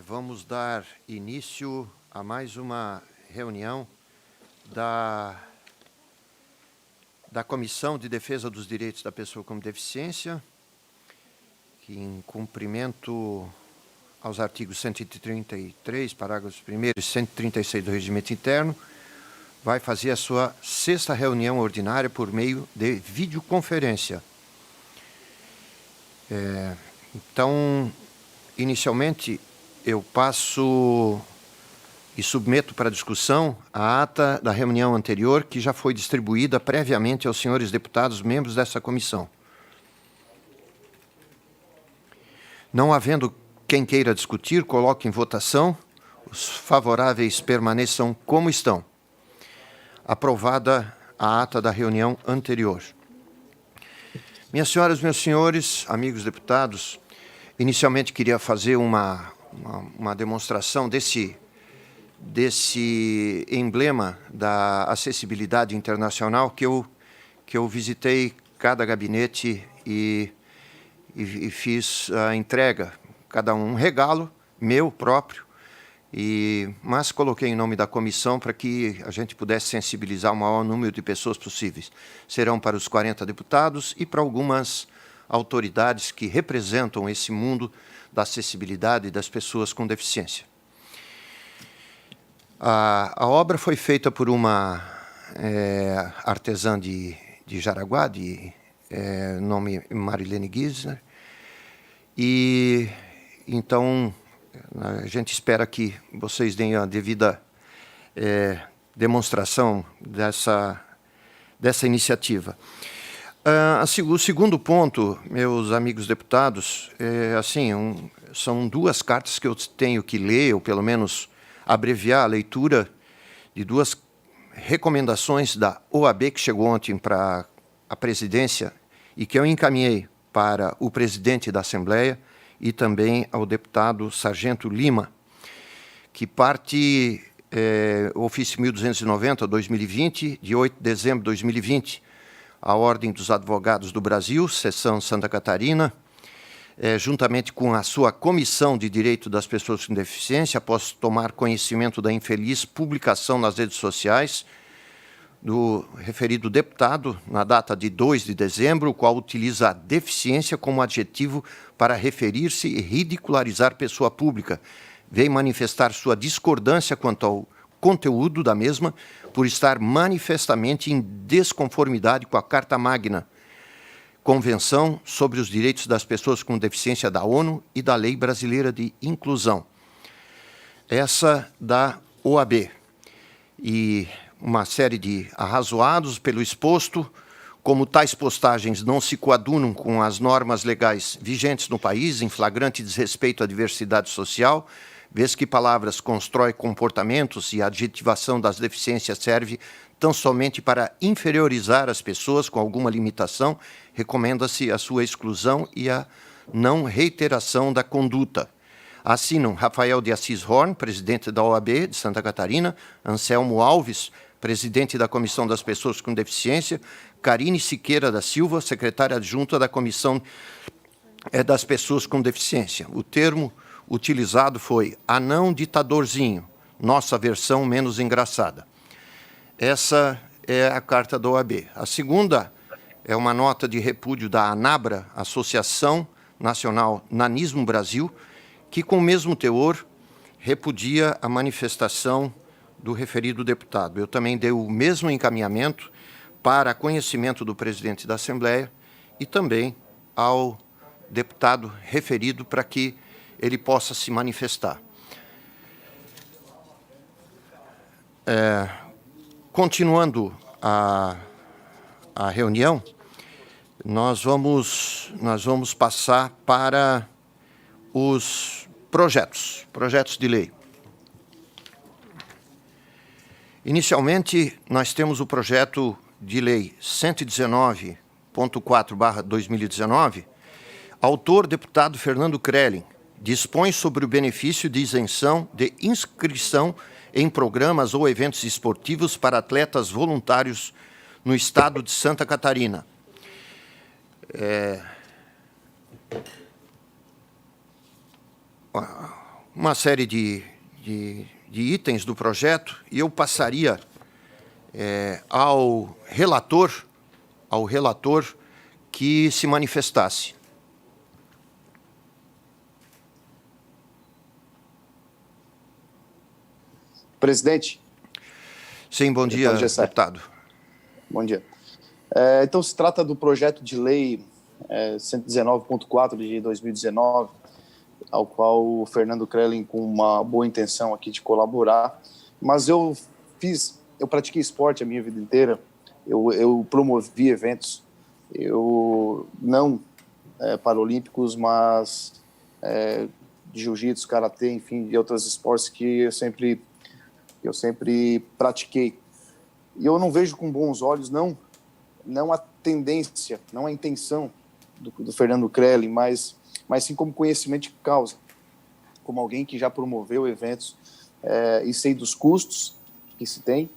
Vamos dar início a mais uma reunião da Comissão de Defesa dos Direitos da Pessoa com Deficiência, que, em cumprimento aos artigos 133, parágrafos 1º e 136 do Regimento Interno, vai fazer a sua 6ª reunião ordinária por meio de videoconferência. Então, inicialmente, eu passo e submeto para discussão a ata da reunião anterior, que já foi distribuída previamente aos senhores deputados membros dessa comissão. Não havendo quem queira discutir, coloque em votação. Os favoráveis permaneçam como estão. Aprovada a ata da reunião anterior. Minhas senhoras, meus senhores, amigos deputados, inicialmente queria fazer uma demonstração desse emblema da acessibilidade internacional que eu visitei cada gabinete e fiz a entrega, cada um regalo meu próprio, mas coloquei em nome da comissão para que a gente pudesse sensibilizar o maior número de pessoas possíveis. Serão para os 40 deputados e para algumas autoridades que representam esse mundo da acessibilidade das pessoas com deficiência. A obra foi feita por uma artesã de Jaraguá, nome Marilene Gisner, e então a gente espera que vocês deem a devida demonstração dessa iniciativa. O segundo ponto, meus amigos deputados, são duas cartas que eu tenho que ler, ou pelo menos abreviar a leitura de duas recomendações da OAB que chegou ontem para a presidência e que eu encaminhei para o presidente da Assembleia e também ao deputado Sargento Lima, que parte ofício 1290/2020, de 8 de dezembro de 2020, a Ordem dos Advogados do Brasil, Seção Santa Catarina, juntamente com a sua Comissão de Direito das Pessoas com Deficiência, após tomar conhecimento da infeliz publicação nas redes sociais do referido deputado, na data de 2 de dezembro, o qual utiliza a deficiência como adjetivo para referir-se e ridicularizar pessoa pública, vem manifestar sua discordância quanto ao conteúdo da mesma, por estar manifestamente em desconformidade com a Carta Magna, Convenção sobre os Direitos das Pessoas com Deficiência da ONU e da Lei Brasileira de Inclusão. Essa da OAB. E uma série de arrazoados pelo exposto, como tais postagens não se coadunam com as normas legais vigentes no país, em flagrante desrespeito à diversidade social, vez que palavras constrói comportamentos e a adjetivação das deficiências serve tão somente para inferiorizar as pessoas com alguma limitação, recomenda-se a sua exclusão e a não reiteração da conduta. Assinam Rafael de Assis Horn, presidente da OAB de Santa Catarina, Anselmo Alves, presidente da Comissão das Pessoas com Deficiência, Karine Siqueira da Silva, secretária adjunta da Comissão das Pessoas com Deficiência. O termo utilizado foi anão ditadorzinho, nossa versão menos engraçada. Essa é a carta da OAB. A segunda é uma nota de repúdio da ANABRA, Associação Nacional Nanismo Brasil, que, com o mesmo teor, repudia a manifestação do referido deputado. Eu também dei o mesmo encaminhamento para conhecimento do presidente da Assembleia e também ao deputado referido para que ele possa se manifestar. Continuando a reunião, nós vamos passar para os projetos de lei. Inicialmente, nós temos o projeto de lei 119.4/2019, autor deputado Fernando Krelin, dispõe sobre o benefício de isenção de inscrição em programas ou eventos esportivos para atletas voluntários no estado de Santa Catarina. uma série de itens do projeto e eu passaria ao relator que se manifestasse. Presidente. Sim, bom dia, deputado. Bom dia. Então, se trata do projeto de lei 119.4 de 2019, ao qual o Fernando Krelin, com uma boa intenção aqui de colaborar, mas eu pratiquei esporte a minha vida inteira, eu promovi eventos, eu não paralímpicos, mas de jiu-jitsu, karatê, enfim, de outros esportes que eu sempre pratiquei. E eu não vejo com bons olhos, não a tendência, não a intenção do Fernando Krelin, mas sim como conhecimento de causa, como alguém que já promoveu eventos e sei dos custos que se tem,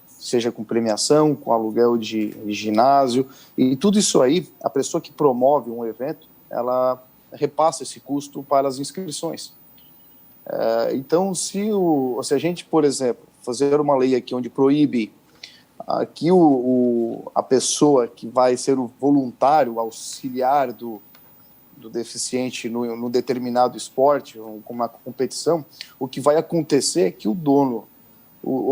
seja com premiação, com aluguel de ginásio, e tudo isso aí, a pessoa que promove um evento, ela repassa esse custo para as inscrições. Então, se a gente, por exemplo, fazer uma lei aqui onde proíbe que a pessoa que vai ser o voluntário, auxiliar do deficiente no determinado esporte, como uma competição, o que vai acontecer é que o dono,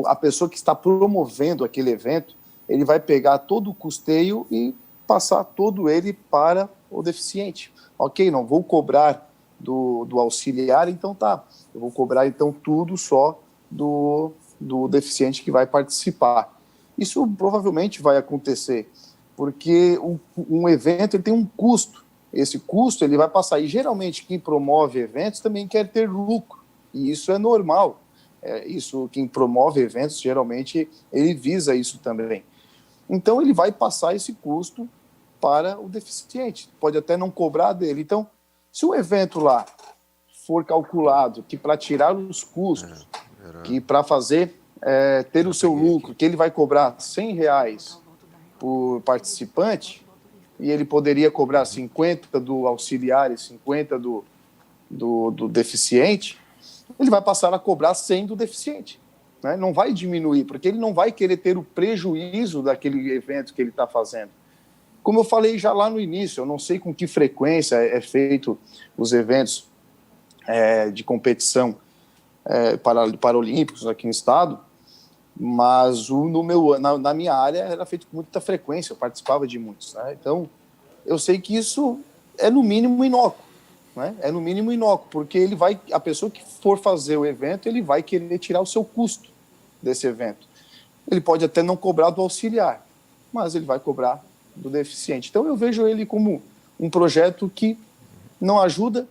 a pessoa que está promovendo aquele evento, ele vai pegar todo o custeio e passar todo ele para o deficiente. Ok, não vou cobrar do auxiliar, então tá, eu vou cobrar então tudo só do deficiente que vai participar. Isso provavelmente vai acontecer, porque um evento ele tem um custo. Esse custo ele vai passar. E geralmente quem promove eventos também quer ter lucro. E isso é normal. Quem promove eventos, geralmente, ele visa isso também. Então ele vai passar esse custo para o deficiente. Pode até não cobrar dele. Então, se o evento lá for calculado que para tirar os custos, que para fazer ter o seu lucro, que ele vai cobrar R$100 por participante, e ele poderia cobrar 50 do auxiliar e 50 do deficiente, ele vai passar a cobrar 100 do deficiente. Né? Não vai diminuir, porque ele não vai querer ter o prejuízo daquele evento que ele está fazendo. Como eu falei já lá no início, eu não sei com que frequência é feito os eventos de competição paralímpicos aqui no estado, mas na minha área era feito com muita frequência, eu participava de muitos. Né? Então, eu sei que isso é no mínimo inócuo, né? É no mínimo inócuo, porque a pessoa que for fazer o evento, ele vai querer tirar o seu custo desse evento. Ele pode até não cobrar do auxiliar, mas ele vai cobrar do deficiente. Então eu vejo ele como um projeto que não ajuda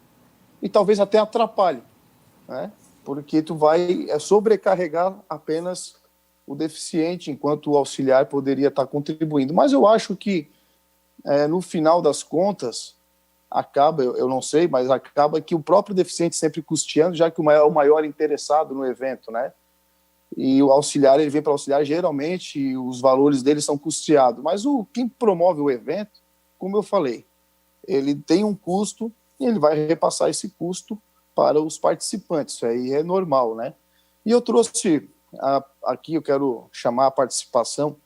e talvez até atrapalhe, né? Porque tu vai sobrecarregar apenas o deficiente, enquanto o auxiliar poderia estar contribuindo. Mas eu acho que no final das contas, acaba, eu não sei, mas acaba que o próprio deficiente sempre custeando, já que é o maior interessado no evento, né? E o auxiliar, ele vem para auxiliar, geralmente os valores dele são custeados, mas quem promove o evento, como eu falei, ele tem um custo e ele vai repassar esse custo para os participantes, isso aí é normal, né? E eu trouxe, aqui eu quero chamar a participação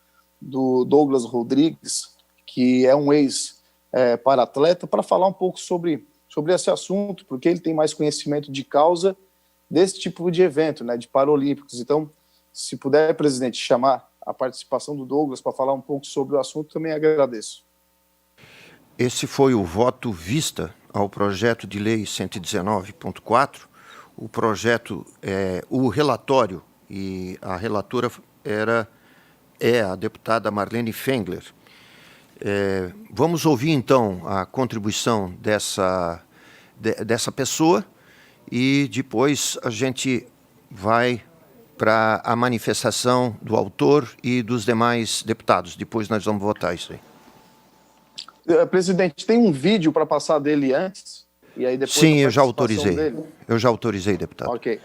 do Douglas Rodrigues, que é um ex-para-atleta, para falar um pouco sobre esse assunto, porque ele tem mais conhecimento de causa desse tipo de evento, né, de Paralímpicos. Então, se puder, presidente, chamar a participação do Douglas para falar um pouco sobre o assunto, também agradeço. Esse foi o voto vista ao projeto de lei 119.4. O projeto, o relatório, e a relatora é a deputada Marlene Fengler. Vamos ouvir, então, a contribuição dessa pessoa e depois a gente vai para a manifestação do autor e dos demais deputados. Depois nós vamos votar isso aí. Presidente, tem um vídeo para passar dele antes? E aí depois sim, eu já autorizei. Dele? Eu já autorizei, deputado. Ok.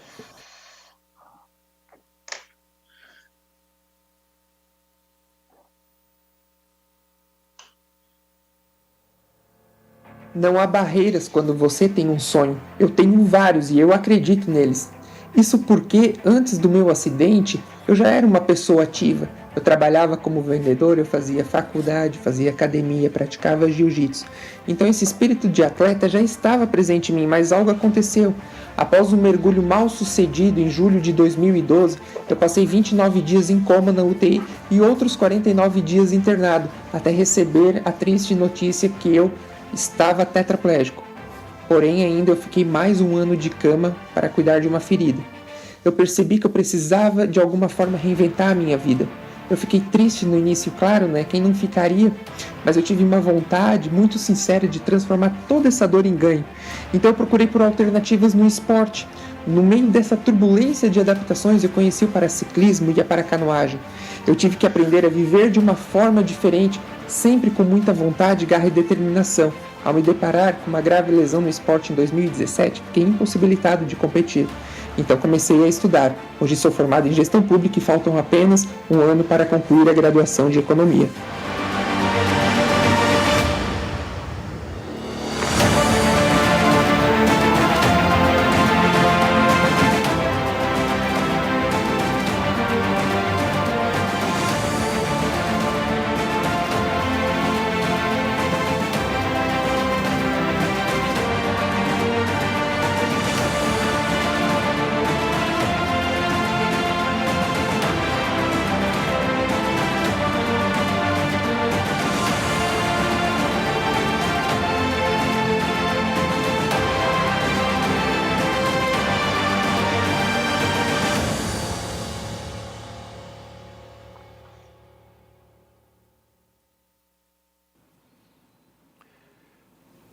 Não há barreiras quando você tem um sonho. Eu tenho vários e eu acredito neles. Isso porque, antes do meu acidente, eu já era uma pessoa ativa. Eu trabalhava como vendedor, eu fazia faculdade, fazia academia, praticava jiu-jitsu. Então esse espírito de atleta já estava presente em mim, mas algo aconteceu. Após um mergulho mal sucedido em julho de 2012, eu passei 29 dias em coma na UTI e outros 49 dias internado, até receber a triste notícia que eu estava tetraplégico. Porém, ainda eu fiquei mais um ano de cama para cuidar de uma ferida. Eu percebi que eu precisava de alguma forma reinventar a minha vida. Eu fiquei triste no início, claro, né? Quem não ficaria? Mas eu tive uma vontade muito sincera de transformar toda essa dor em ganho. Então eu procurei por alternativas no esporte. No meio dessa turbulência de adaptações, eu conheci o paraciclismo e a paracanoagem. Eu tive que aprender a viver de uma forma diferente, sempre com muita vontade, garra e determinação. Ao me deparar com uma grave lesão no esporte em 2017, fiquei impossibilitado de competir. Então comecei a estudar. Hoje sou formado em gestão pública e faltam apenas um ano para concluir a graduação de economia.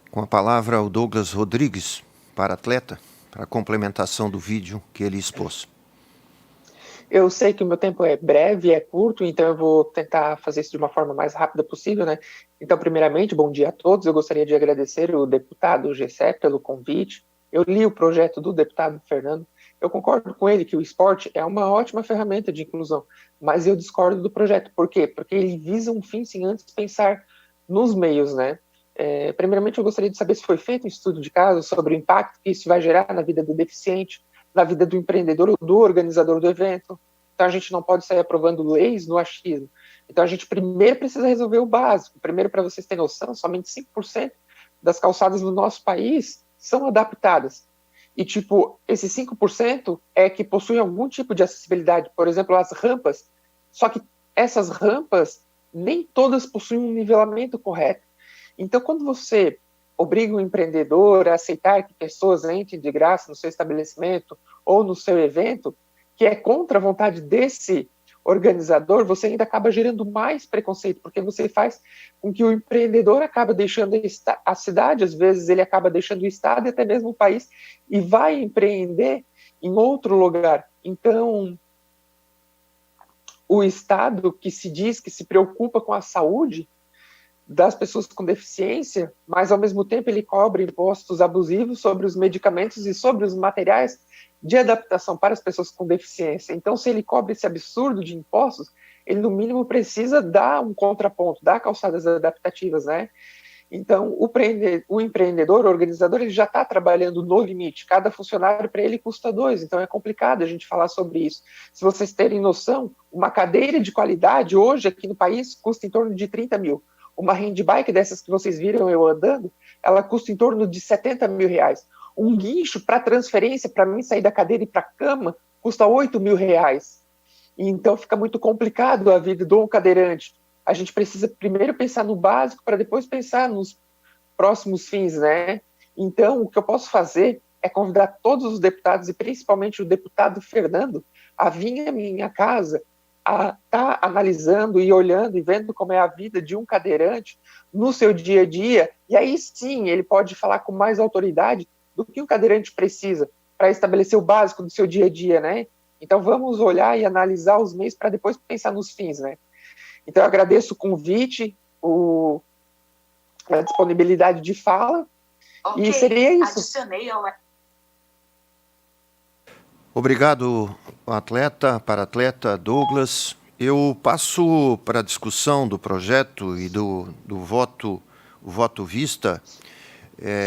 Com a palavra o Douglas Rodrigues, para atleta, para a complementação do vídeo que ele expôs. Eu sei que o meu tempo é breve, é curto, então eu vou tentar fazer isso de uma forma mais rápida possível, né? Então, primeiramente, bom dia a todos. Eu gostaria de agradecer o deputado Gessé pelo convite. Eu li o projeto do deputado Fernando. Eu concordo com ele que o esporte é uma ótima ferramenta de inclusão, mas eu discordo do projeto. Por quê? Porque ele visa um fim sem antes pensar nos meios, né? Primeiramente, eu gostaria de saber se foi feito um estudo de caso sobre o impacto que isso vai gerar na vida do deficiente, na vida do empreendedor ou do organizador do evento. Então, a gente não pode sair aprovando leis no achismo. Então, a gente primeiro precisa resolver o básico. Primeiro, para vocês terem noção, somente 5% das calçadas do nosso país são adaptadas. E, esses 5% é que possuem algum tipo de acessibilidade. Por exemplo, as rampas. Só que essas rampas, nem todas possuem um nivelamento correto. Então, quando você obriga um empreendedor a aceitar que pessoas entrem de graça no seu estabelecimento ou no seu evento, que é contra a vontade desse organizador, você ainda acaba gerando mais preconceito, porque você faz com que o empreendedor acabe deixando a cidade, às vezes ele acaba deixando o estado e até mesmo o país, e vai empreender em outro lugar. Então, o Estado, que se diz que se preocupa com a saúde das pessoas com deficiência, mas ao mesmo tempo ele cobra impostos abusivos sobre os medicamentos e sobre os materiais de adaptação para as pessoas com deficiência. Então, se ele cobra esse absurdo de impostos, ele no mínimo precisa dar um contraponto, dar calçadas adaptativas, né? Então, o empreendedor, o organizador, ele já está trabalhando no limite. Cada funcionário para ele custa 2, então é complicado a gente falar sobre isso. Se vocês terem noção, uma cadeira de qualidade hoje aqui no país custa em torno de 30 mil. Uma handbike dessas que vocês viram eu andando, ela custa em torno de 70 mil reais. Um guincho para transferência, para mim sair da cadeira e para a cama, custa 8 mil reais. E então fica muito complicado a vida do cadeirante. A gente precisa primeiro pensar no básico para depois pensar nos próximos fins, né? Então, o que eu posso fazer é convidar todos os deputados, e principalmente o deputado Fernando, a vir à minha casa, a estar analisando e olhando e vendo como é a vida de um cadeirante no seu dia a dia, e aí sim ele pode falar com mais autoridade do que um cadeirante precisa para estabelecer o básico do seu dia a dia, né? Então vamos olhar e analisar os meios para depois pensar nos fins, né? Então eu agradeço o convite, a disponibilidade de fala, e seria isso. Adicionei ao... Obrigado, para atleta Douglas. Eu passo para a discussão do projeto e do voto vista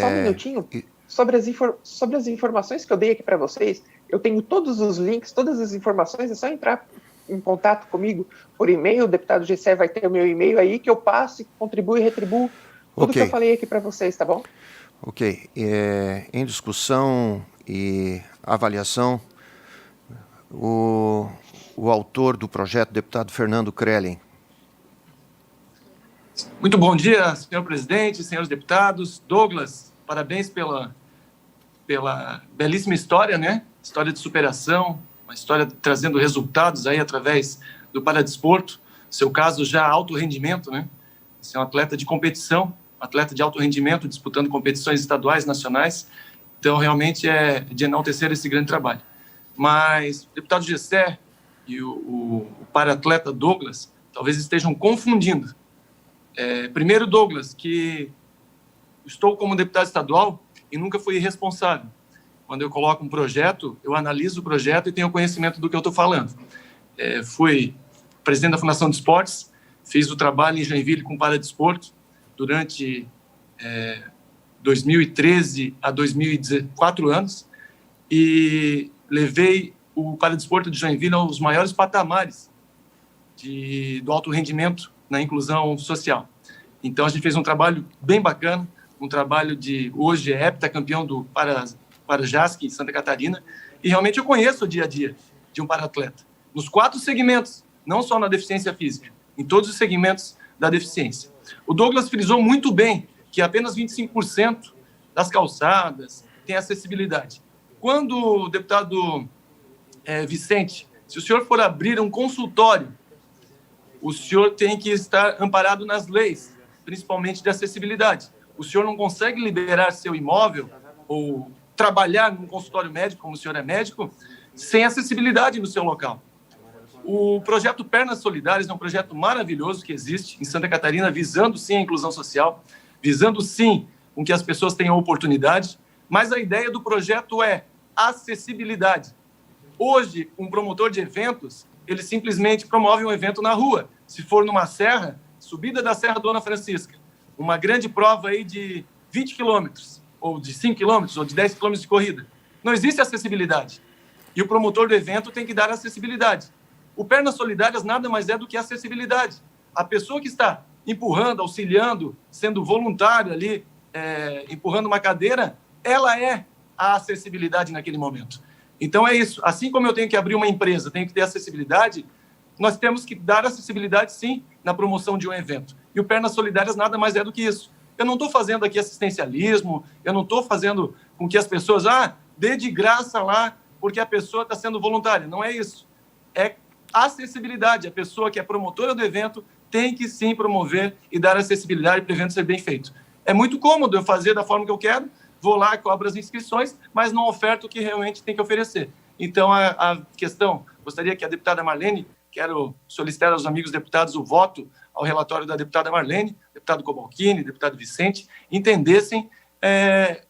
Só um minutinho. Sobre as informações que eu dei aqui para vocês, eu tenho todos os links, todas as informações, é só entrar em contato comigo por e-mail. O deputado Gessé vai ter o meu e-mail aí, que eu passo, contribuo e retribuo tudo que eu falei aqui para vocês, tá bom? Ok. Em discussão e avaliação, o autor do projeto, deputado Fernando Crellin. Muito bom dia, senhor presidente, senhores deputados. Douglas, parabéns pela belíssima história, né? História de superação, uma história trazendo resultados aí através do paradesporto. Seu caso já alto rendimento, né? Você é um atleta de competição, atleta de alto rendimento, disputando competições estaduais, nacionais. Então, realmente é de enaltecer esse grande trabalho. Mas o deputado Gessé e o para-atleta Douglas talvez estejam confundindo. Primeiro, Douglas, que estou como deputado estadual e nunca fui irresponsável. Quando eu coloco um projeto, eu analiso o projeto e tenho conhecimento do que eu estou falando. Fui presidente da Fundação de Esportes, fiz o trabalho em Joinville com paradesporto durante 2013 a 2014 anos e levei o paradesporto de Joinville aos maiores patamares do alto rendimento na inclusão social. Então, a gente fez um trabalho bem bacana, um trabalho hoje é heptacampeão do Parajasc, em Santa Catarina, e realmente eu conheço o dia a dia de um para-atleta, nos 4 segmentos, não só na deficiência física, em todos os segmentos da deficiência. O Douglas frisou muito bem que apenas 25% das calçadas tem acessibilidade. Quando o deputado Vicente, se o senhor for abrir um consultório, o senhor tem que estar amparado nas leis, principalmente de acessibilidade. O senhor não consegue liberar seu imóvel ou trabalhar num consultório médico, como o senhor é médico, sem acessibilidade no seu local. O projeto Pernas Solidárias é um projeto maravilhoso que existe em Santa Catarina, visando sim a inclusão social, visando sim com que as pessoas tenham oportunidade, mas a ideia do projeto é acessibilidade. Hoje, um promotor de eventos, ele simplesmente promove um evento na rua. Se for numa serra, subida da Serra Dona Francisca, uma grande prova aí de 20 quilômetros, ou de 5 quilômetros, ou de 10 quilômetros de corrida. Não existe acessibilidade. E o promotor do evento tem que dar acessibilidade. O Pernas Solidárias nada mais é do que acessibilidade. A pessoa que está empurrando, auxiliando, sendo voluntário ali, empurrando uma cadeira, ela é a acessibilidade naquele momento. Então é isso. Assim como eu tenho que abrir uma empresa, tenho que ter acessibilidade, nós temos que dar acessibilidade, sim, na promoção de um evento. E o Pernas Solidárias nada mais é do que isso. Eu não estou fazendo aqui assistencialismo, eu não estou fazendo com que as pessoas, dê de graça lá, porque a pessoa está sendo voluntária. Não é isso. É acessibilidade. A pessoa que é promotora do evento tem que, sim, promover e dar acessibilidade para o evento ser bem feito. É muito cômodo eu fazer da forma que eu quero, vou lá, cobro as inscrições, mas não oferto o que realmente tem que oferecer. Então, a questão, gostaria que a deputada Marlene, quero solicitar aos amigos deputados o voto ao relatório da deputada Marlene, deputado Cobalcini, deputado Vicente, entendessem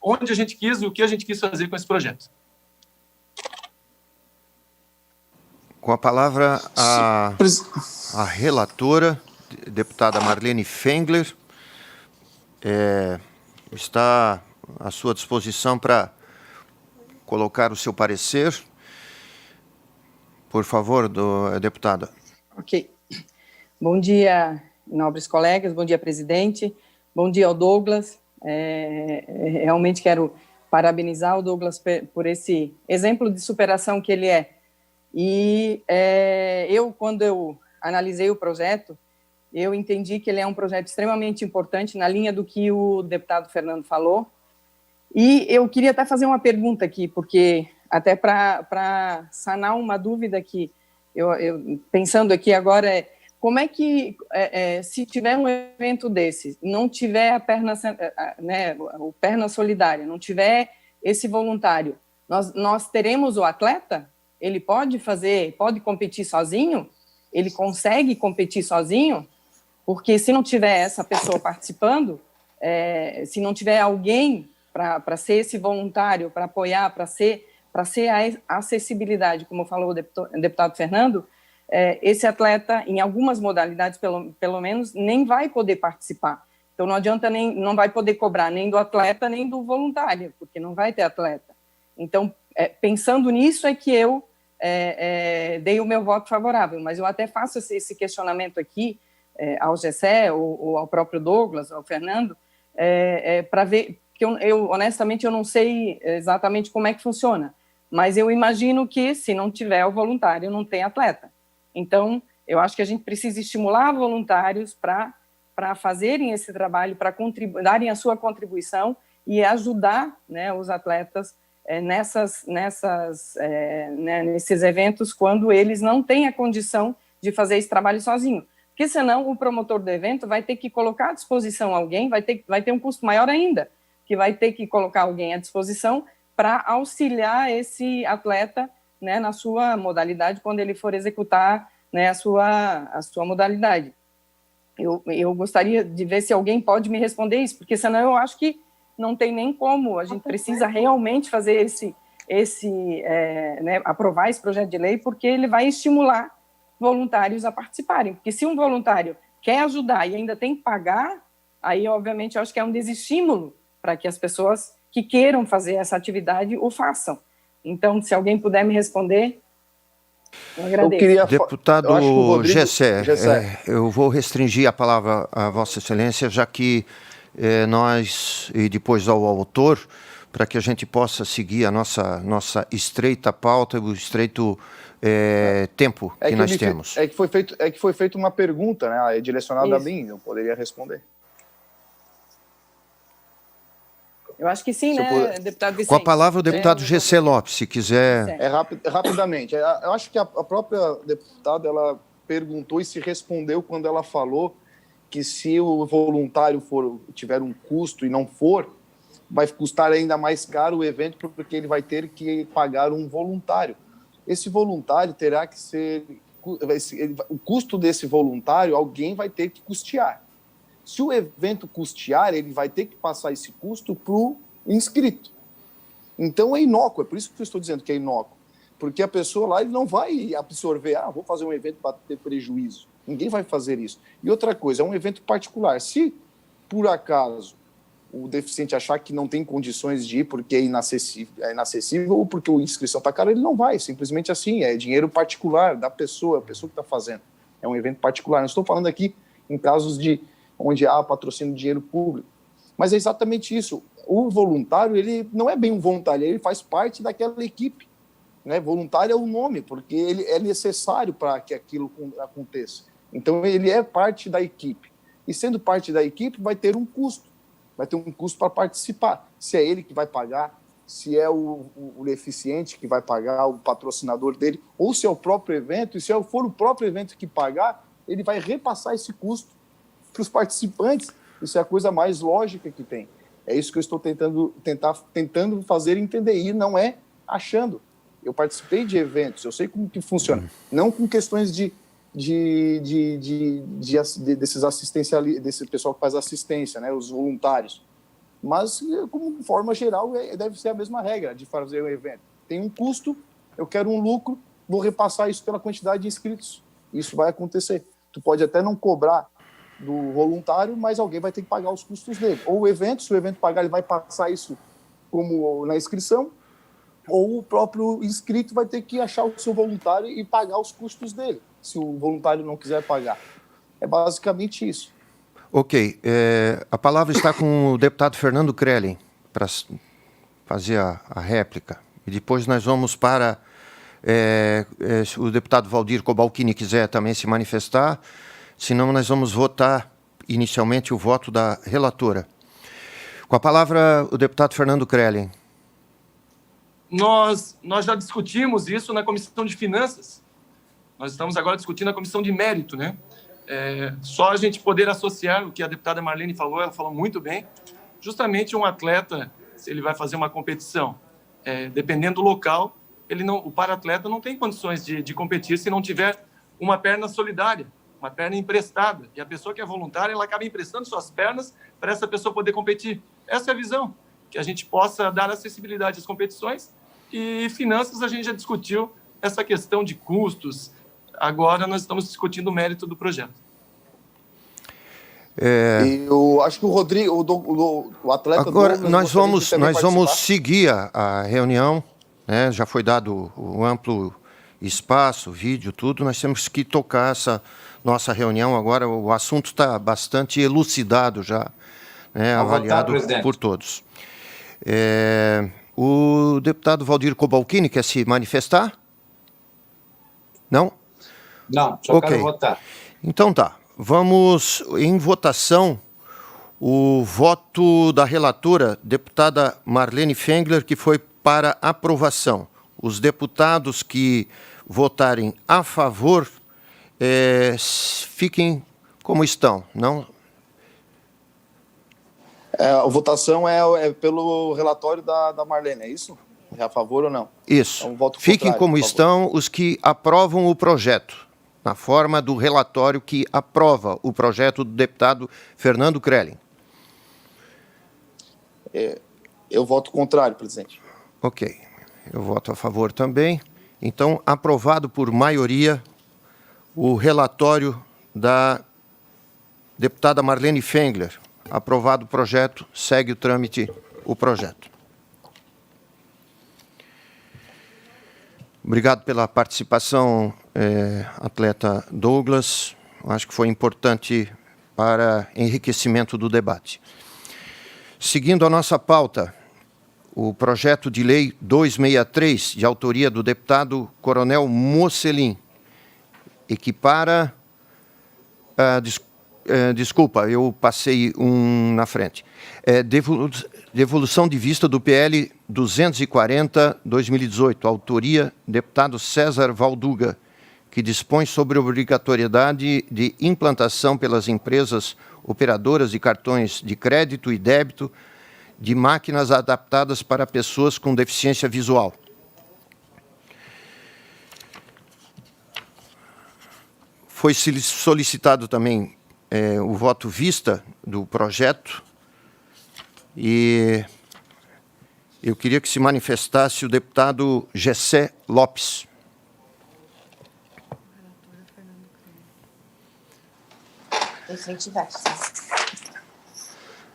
onde a gente quis e o que a gente quis fazer com esse projeto. Com a palavra a relatora, deputada Marlene Fengler, está à sua disposição para colocar o seu parecer. Por favor, deputada. Ok. Bom dia, nobres colegas, bom dia, presidente, bom dia ao Douglas. Realmente quero parabenizar o Douglas por esse exemplo de superação que ele é. E quando eu analisei o projeto, eu entendi que ele é um projeto extremamente importante na linha do que o deputado Fernando falou. E eu queria até fazer uma pergunta aqui, porque até para sanar uma dúvida que eu pensando aqui agora, como é que, se tiver um evento desse, não tiver o Perna Solidária, não tiver esse voluntário, nós teremos o atleta? Ele pode competir sozinho? Ele consegue competir sozinho? Porque se não tiver essa pessoa participando, se não tiver alguém para ser esse voluntário, para apoiar, para ser a acessibilidade, como falou o deputado Fernando, esse atleta, em algumas modalidades, pelo menos, nem vai poder participar. Então, não adianta não vai poder cobrar nem do atleta, nem do voluntário, porque não vai ter atleta. Então, pensando nisso é que eu dei o meu voto favorável, mas eu até faço esse questionamento aqui ao Gessé ou ao próprio Douglas, ao Fernando, para ver, porque honestamente eu não sei exatamente como é que funciona, mas eu imagino que se não tiver o voluntário, não tem atleta. Então, eu acho que a gente precisa estimular voluntários para fazerem esse trabalho, para darem a sua contribuição e ajudar, né, os atletas nesses eventos quando eles não têm a condição de fazer esse trabalho sozinho. Porque senão o promotor do evento vai ter que colocar à disposição alguém, vai ter um custo maior ainda, que vai ter que colocar alguém à disposição para auxiliar esse atleta, né, na sua modalidade, quando ele for executar, né, a sua modalidade. Eu gostaria de ver se alguém pode me responder isso, porque senão eu acho que não tem nem como, a gente precisa realmente fazer aprovar esse projeto de lei, porque ele vai estimular voluntários a participarem, porque se um voluntário quer ajudar e ainda tem que pagar, aí, obviamente, eu acho que é um desestímulo para que as pessoas que queiram fazer essa atividade o façam. Então, se alguém puder me responder, eu agradeço. Deputado Gessé, eu vou restringir a palavra a Vossa Excelência, já que nós, e depois ao autor, para que a gente possa seguir a nossa estreita pauta e o estreito tempo que nós temos. É que foi feita uma pergunta, né, direcionada a mim, eu poderia responder. Eu acho que sim, né, deputado Vicente? Com a palavra o deputado Gessé Lopes, se quiser. Rapidamente. Eu acho que a própria deputada, ela perguntou e se respondeu quando ela falou que se o voluntário tiver um custo e não for, vai custar ainda mais caro o evento, porque ele vai ter que pagar um voluntário. Esse voluntário terá que ser... O custo desse voluntário, alguém vai ter que custear. Se o evento custear, ele vai ter que passar esse custo para o inscrito. Então é inócuo, é por isso que eu estou dizendo que é inócuo. Porque a pessoa lá ele não vai absorver, vou fazer um evento para ter prejuízo. Ninguém vai fazer isso. E outra coisa, é um evento particular. Se, por acaso, o deficiente achar que não tem condições de ir porque é inacessível ou porque a inscrição está cara, ele não vai. Simplesmente assim, é dinheiro particular da pessoa, a pessoa que está fazendo. É um evento particular. Não estou falando aqui em casos onde há patrocínio de dinheiro público. Mas é exatamente isso. O voluntário, ele não é bem um voluntário, ele faz parte daquela equipe. Né? Voluntário é o nome, porque ele é necessário para que aquilo aconteça. Então, ele é parte da equipe. E sendo parte da equipe, vai ter um custo. Vai ter um custo para participar. Se é ele que vai pagar, se é o deficiente que vai pagar, o patrocinador dele, ou se é o próprio evento, e se for o próprio evento que pagar, ele vai repassar esse custo para os participantes. Isso é a coisa mais lógica que tem. É isso que eu estou tentando fazer entender, e não é achando. Eu participei de eventos, eu sei como que funciona. Não com questões desses assistencialistas, desse pessoal que faz assistência, né, os voluntários. Mas, como forma geral, deve ser a mesma regra de fazer um evento. Tem um custo, eu quero um lucro, vou repassar isso pela quantidade de inscritos. Isso vai acontecer. Tu pode até não cobrar do voluntário, mas alguém vai ter que pagar os custos dele. Ou o evento, se o evento pagar, ele vai passar isso como na inscrição, ou o próprio inscrito vai ter que achar o seu voluntário e pagar os custos dele, se o voluntário não quiser pagar. É basicamente isso. Ok. A palavra está com o deputado Fernando Crellin para fazer a réplica. E depois nós vamos para... se o deputado Valdir Cobalcini quiser também se manifestar, senão nós vamos votar inicialmente o voto da relatora. Com a palavra, o deputado Fernando Crellin. Nós já discutimos isso na Comissão de Finanças. Nós estamos agora discutindo a Comissão de Mérito, né? Só a gente poder associar o que a deputada Marlene falou, ela falou muito bem, justamente um atleta, se ele vai fazer uma competição, dependendo do local, o para-atleta não tem condições de competir se não tiver uma perna solidária, uma perna emprestada. E a pessoa que é voluntária, ela acaba emprestando suas pernas para essa pessoa poder competir. Essa é a visão, que a gente possa dar acessibilidade às competições. E finanças, a gente já discutiu essa questão de custos. Agora nós estamos discutindo o mérito do projeto. E eu acho que o Rodrigo, o atleta... Agora, Douglas nós vamos seguir a reunião, né? Já foi dado o amplo espaço, vídeo, tudo. Nós temos que tocar essa nossa reunião agora. O assunto está bastante elucidado já, né? Avaliado por todos. O deputado Valdir Cobalcini quer se manifestar? Não? Não, só quero votar. Então tá. Vamos em votação o voto da relatora, deputada Marlene Fengler, que foi para aprovação. Os deputados que votarem a favor, fiquem como estão, não? A votação é pelo relatório da Marlene, é isso? É a favor ou não? Isso. É um voto Fiquem contrário, como por favor. estão os que aprovam o projeto, na forma do relatório que aprova o projeto do deputado Fernando Crellin. Eu voto contrário, presidente. Ok. Eu voto a favor também. Então, aprovado por maioria o relatório da deputada Marlene Fengler. Aprovado o projeto, segue o trâmite o projeto. Obrigado pela participação, atleta Douglas. Acho que foi importante para enriquecimento do debate. Seguindo a nossa pauta, o projeto de lei 263, de autoria do deputado Coronel Mocelin, equipara... desculpa, eu passei um na frente. Devolução de vista do PL 240/2018, autoria deputado César Valduga, que dispõe sobre a obrigatoriedade de implantação pelas empresas operadoras de cartões de crédito e débito de máquinas adaptadas para pessoas com deficiência visual. Foi solicitado também o voto vista do projeto e eu queria que se manifestasse o deputado Gessé Lopes.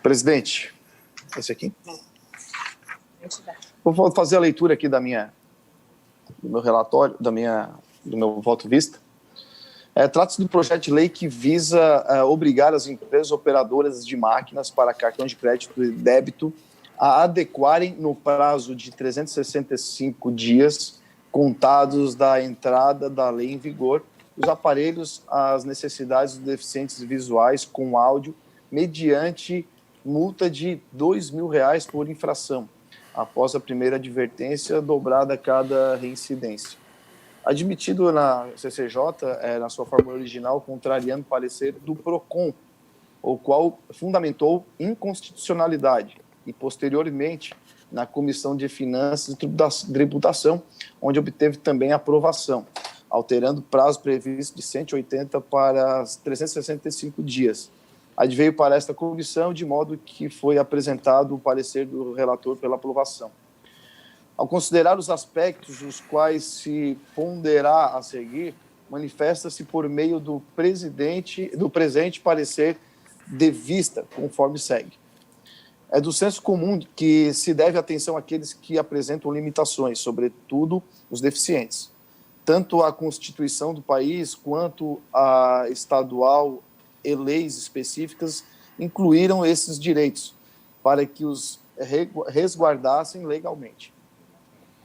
Presidente, esse aqui? Vou fazer a leitura aqui do meu relatório, do meu voto vista. Trata-se de um projeto de lei que visa obrigar as empresas operadoras de máquinas para cartão de crédito e débito a adequarem no prazo de 365 dias contados da entrada da lei em vigor os aparelhos às necessidades dos deficientes visuais com áudio mediante multa de R$ 2.000 por infração, após a primeira advertência dobrada a cada reincidência. Admitido na CCJ, na sua forma original, contrariando o parecer do PROCON, o qual fundamentou inconstitucionalidade, e posteriormente na Comissão de Finanças e Tributação, onde obteve também aprovação, alterando o prazo previsto de 180 para 365 dias. Adveio para esta comissão, de modo que foi apresentado o parecer do relator pela aprovação. Ao considerar os aspectos os quais se ponderará a seguir, manifesta-se por meio do presente parecer de vista, conforme segue. É do senso comum que se deve atenção àqueles que apresentam limitações, sobretudo os deficientes. Tanto a Constituição do país quanto a estadual e leis específicas incluíram esses direitos para que os resguardassem legalmente.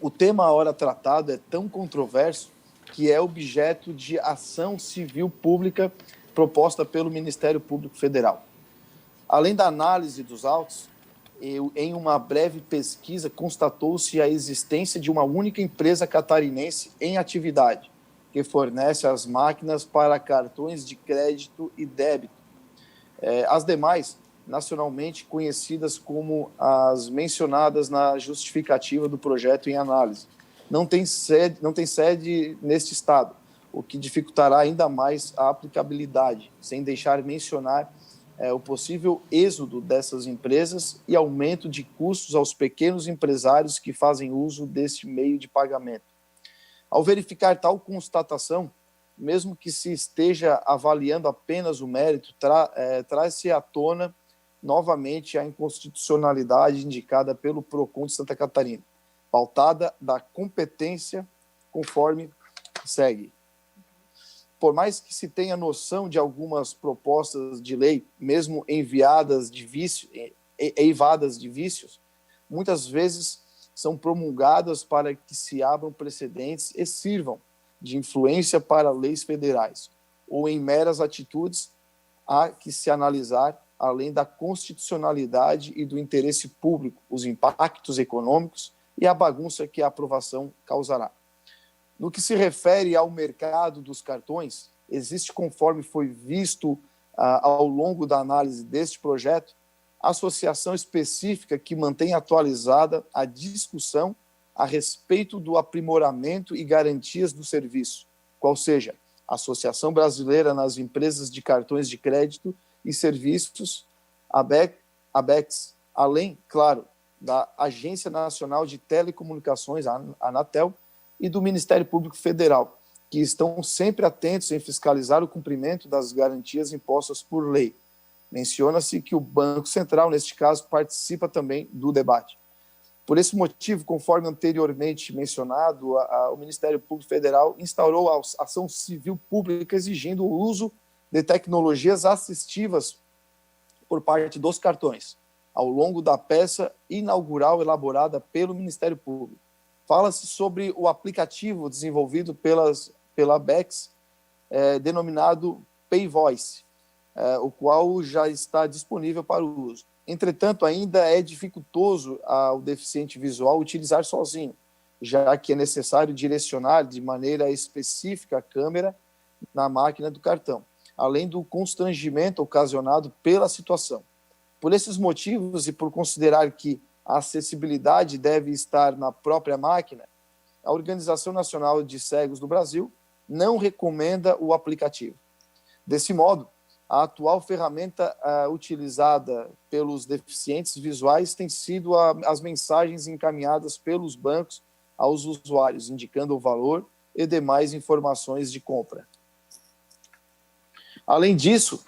O tema à hora tratado é tão controverso que é objeto de ação civil pública proposta pelo Ministério Público Federal. Além da análise dos autos, em uma breve pesquisa constatou-se a existência de uma única empresa catarinense em atividade, que fornece as máquinas para cartões de crédito e débito. As demais, nacionalmente conhecidas como as mencionadas na justificativa do projeto em análise, não tem sede neste estado, o que dificultará ainda mais a aplicabilidade, sem deixar mencionar o possível êxodo dessas empresas e aumento de custos aos pequenos empresários que fazem uso deste meio de pagamento. Ao verificar tal constatação, mesmo que se esteja avaliando apenas o mérito, traz-se à tona novamente a inconstitucionalidade indicada pelo PROCON de Santa Catarina, pautada da competência conforme segue. Por mais que se tenha noção de algumas propostas de lei, mesmo eivadas de vícios, muitas vezes são promulgadas para que se abram precedentes e sirvam de influência para leis federais, ou em meras atitudes há que se analisar, além da constitucionalidade e do interesse público, os impactos econômicos e a bagunça que a aprovação causará. No que se refere ao mercado dos cartões, existe, conforme foi visto ao longo da análise deste projeto, associação específica que mantém atualizada a discussão a respeito do aprimoramento e garantias do serviço, qual seja a Associação Brasileira nas Empresas de Cartões de Crédito e Serviços, ABECS, além, claro, da Agência Nacional de Telecomunicações, a Anatel, e do Ministério Público Federal, que estão sempre atentos em fiscalizar o cumprimento das garantias impostas por lei. Menciona-se que o Banco Central, neste caso, participa também do debate. Por esse motivo, conforme anteriormente mencionado, o Ministério Público Federal instaurou a ação civil pública exigindo o uso de tecnologias assistivas por parte dos cartões, ao longo da peça inaugural elaborada pelo Ministério Público. Fala-se sobre o aplicativo desenvolvido pela BEX, denominado PayVoice, o qual já está disponível para o uso. Entretanto, ainda é dificultoso ao deficiente visual utilizar sozinho, já que é necessário direcionar de maneira específica a câmera na máquina do cartão, além do constrangimento ocasionado pela situação. Por esses motivos e por considerar que a acessibilidade deve estar na própria máquina, a Organização Nacional de Cegos do Brasil não recomenda o aplicativo. Desse modo, a atual ferramenta utilizada pelos deficientes visuais tem sido as mensagens encaminhadas pelos bancos aos usuários, indicando o valor e demais informações de compra. Além disso,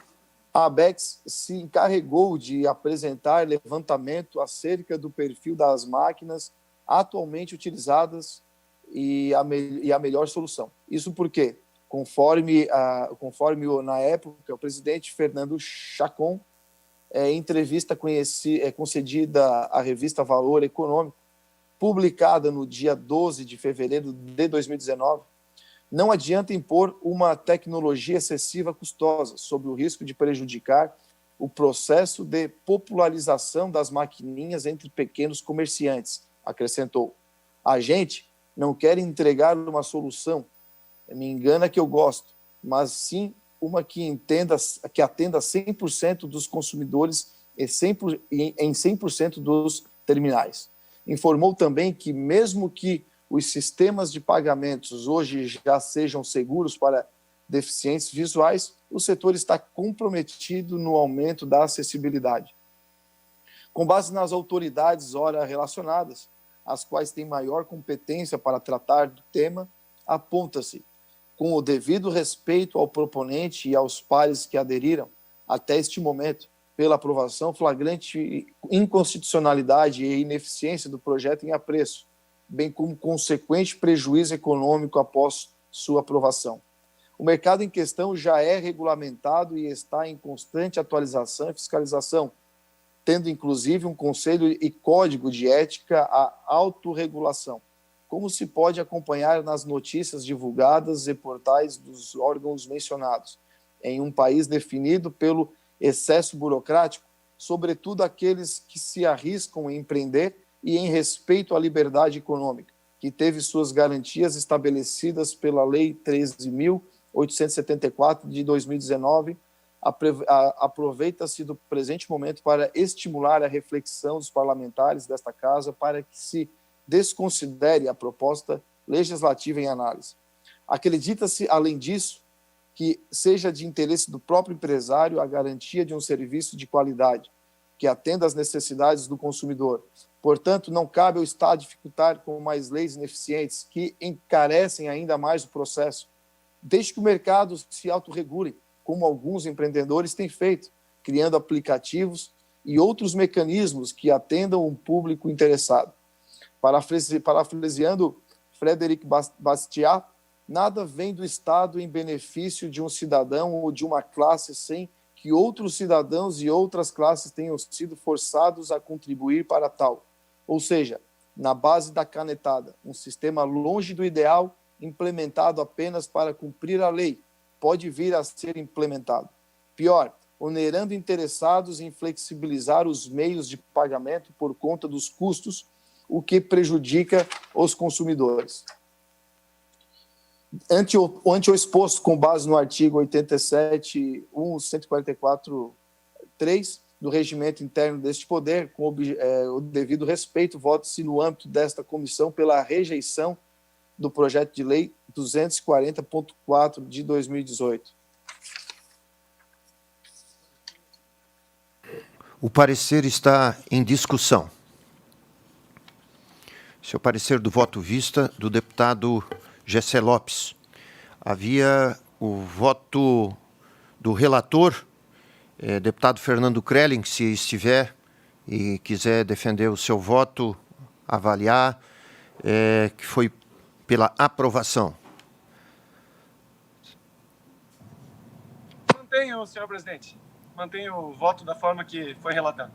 a ABECS se encarregou de apresentar levantamento acerca do perfil das máquinas atualmente utilizadas e a melhor solução. Isso porque, conforme na época, o presidente Fernando Chacon, em entrevista concedida à revista Valor Econômico, publicada no dia 12 de fevereiro de 2019, não adianta impor uma tecnologia excessiva custosa, sob o risco de prejudicar o processo de popularização das maquininhas entre pequenos comerciantes, acrescentou. A gente não quer entregar uma solução, me engana que eu gosto, mas sim uma que atenda 100% dos consumidores em 100% dos terminais. Informou também que, mesmo que os sistemas de pagamentos hoje já sejam seguros para deficientes visuais, o setor está comprometido no aumento da acessibilidade. Com base nas autoridades ora relacionadas, as quais têm maior competência para tratar do tema, aponta-se, com o devido respeito ao proponente e aos pares que aderiram, até este momento, pela aprovação, flagrante inconstitucionalidade e ineficiência do projeto em apreço, bem como consequente prejuízo econômico após sua aprovação. O mercado em questão já é regulamentado e está em constante atualização e fiscalização, tendo inclusive um conselho e código de ética à autorregulação, como se pode acompanhar nas notícias divulgadas e portais dos órgãos mencionados, em um país definido pelo excesso burocrático, sobretudo aqueles que se arriscam em empreender e em respeito à liberdade econômica, que teve suas garantias estabelecidas pela Lei 13.874 de 2019, aproveita-se do presente momento para estimular a reflexão dos parlamentares desta Casa para que se desconsidere a proposta legislativa em análise. Acredita-se, além disso, que seja de interesse do próprio empresário a garantia de um serviço de qualidade, que atenda às necessidades do consumidor. Portanto, não cabe ao Estado dificultar com mais leis ineficientes que encarecem ainda mais o processo. desde que o mercado se autorregule, como alguns empreendedores têm feito, criando aplicativos e outros mecanismos que atendam um público interessado. Parafraseando Frederic Bastiat, nada vem do Estado em benefício de um cidadão ou de uma classe sem que outros cidadãos e outras classes tenham sido forçados a contribuir para tal. Ou seja, na base da canetada, um sistema longe do ideal, implementado apenas para cumprir a lei, pode vir a ser implementado. Pior, onerando interessados em flexibilizar os meios de pagamento por conta dos custos, o que prejudica os consumidores. Ante o exposto com base no artigo 87, 144, 3 do regimento interno deste poder, com o devido respeito, voto-se no âmbito desta comissão pela rejeição do projeto de lei 240.4 de 2018. O parecer está em discussão. Esse é o parecer do voto vista do deputado Gessé Lopes. Havia o voto do relator, deputado Fernando Krelling, se estiver e quiser defender o seu voto, avaliar, que foi pela aprovação. Mantenho, senhor presidente. Mantenho o voto da forma que foi relatado.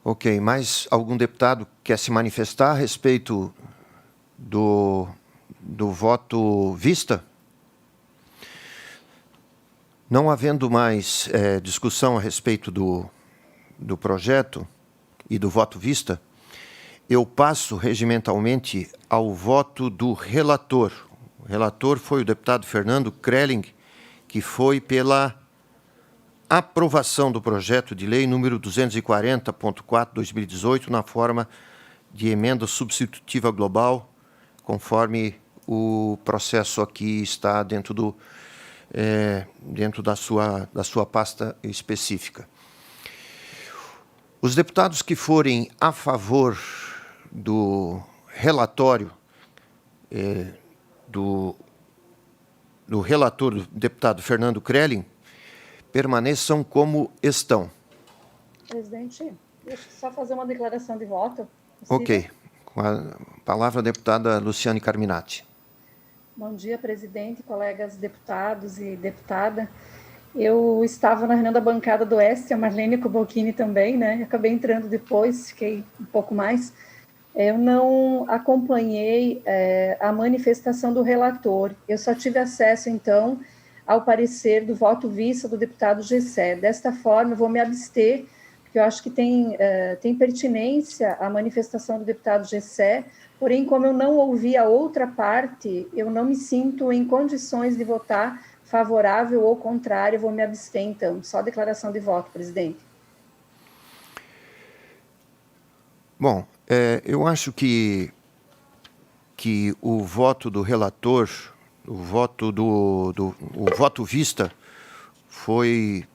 Ok, mais algum deputado quer se manifestar a respeito do voto vista? Não havendo mais discussão a respeito do projeto e do voto vista, eu passo regimentalmente ao voto do relator. O relator foi o deputado Fernando Krelling, que foi pela aprovação do projeto de lei número 240.4/2018 na forma de emenda substitutiva global, conforme o processo aqui está dentro da sua pasta específica. Os deputados que forem a favor do relatório do relator, do deputado Fernando Krelling, permaneçam como estão. Presidente, deixa eu só fazer uma declaração de voto. Ok. Com a palavra a deputada Luciane Carminati. Bom dia, presidente, colegas deputados e deputada. Eu estava na reunião da bancada do Oeste, a Marlene Kubalchini também, né? Acabei entrando depois, fiquei um pouco mais. Eu não acompanhei a manifestação do relator. Eu só tive acesso, então, ao parecer do voto vista do deputado Gessé. Desta forma, eu vou me abster, porque eu acho que tem pertinência a manifestação do deputado Gessé, porém, como eu não ouvi a outra parte, eu não me sinto em condições de votar favorável ou contrário, eu vou me abster, então. Só declaração de voto, presidente. Bom, eu acho que o voto do relator, o voto vista foi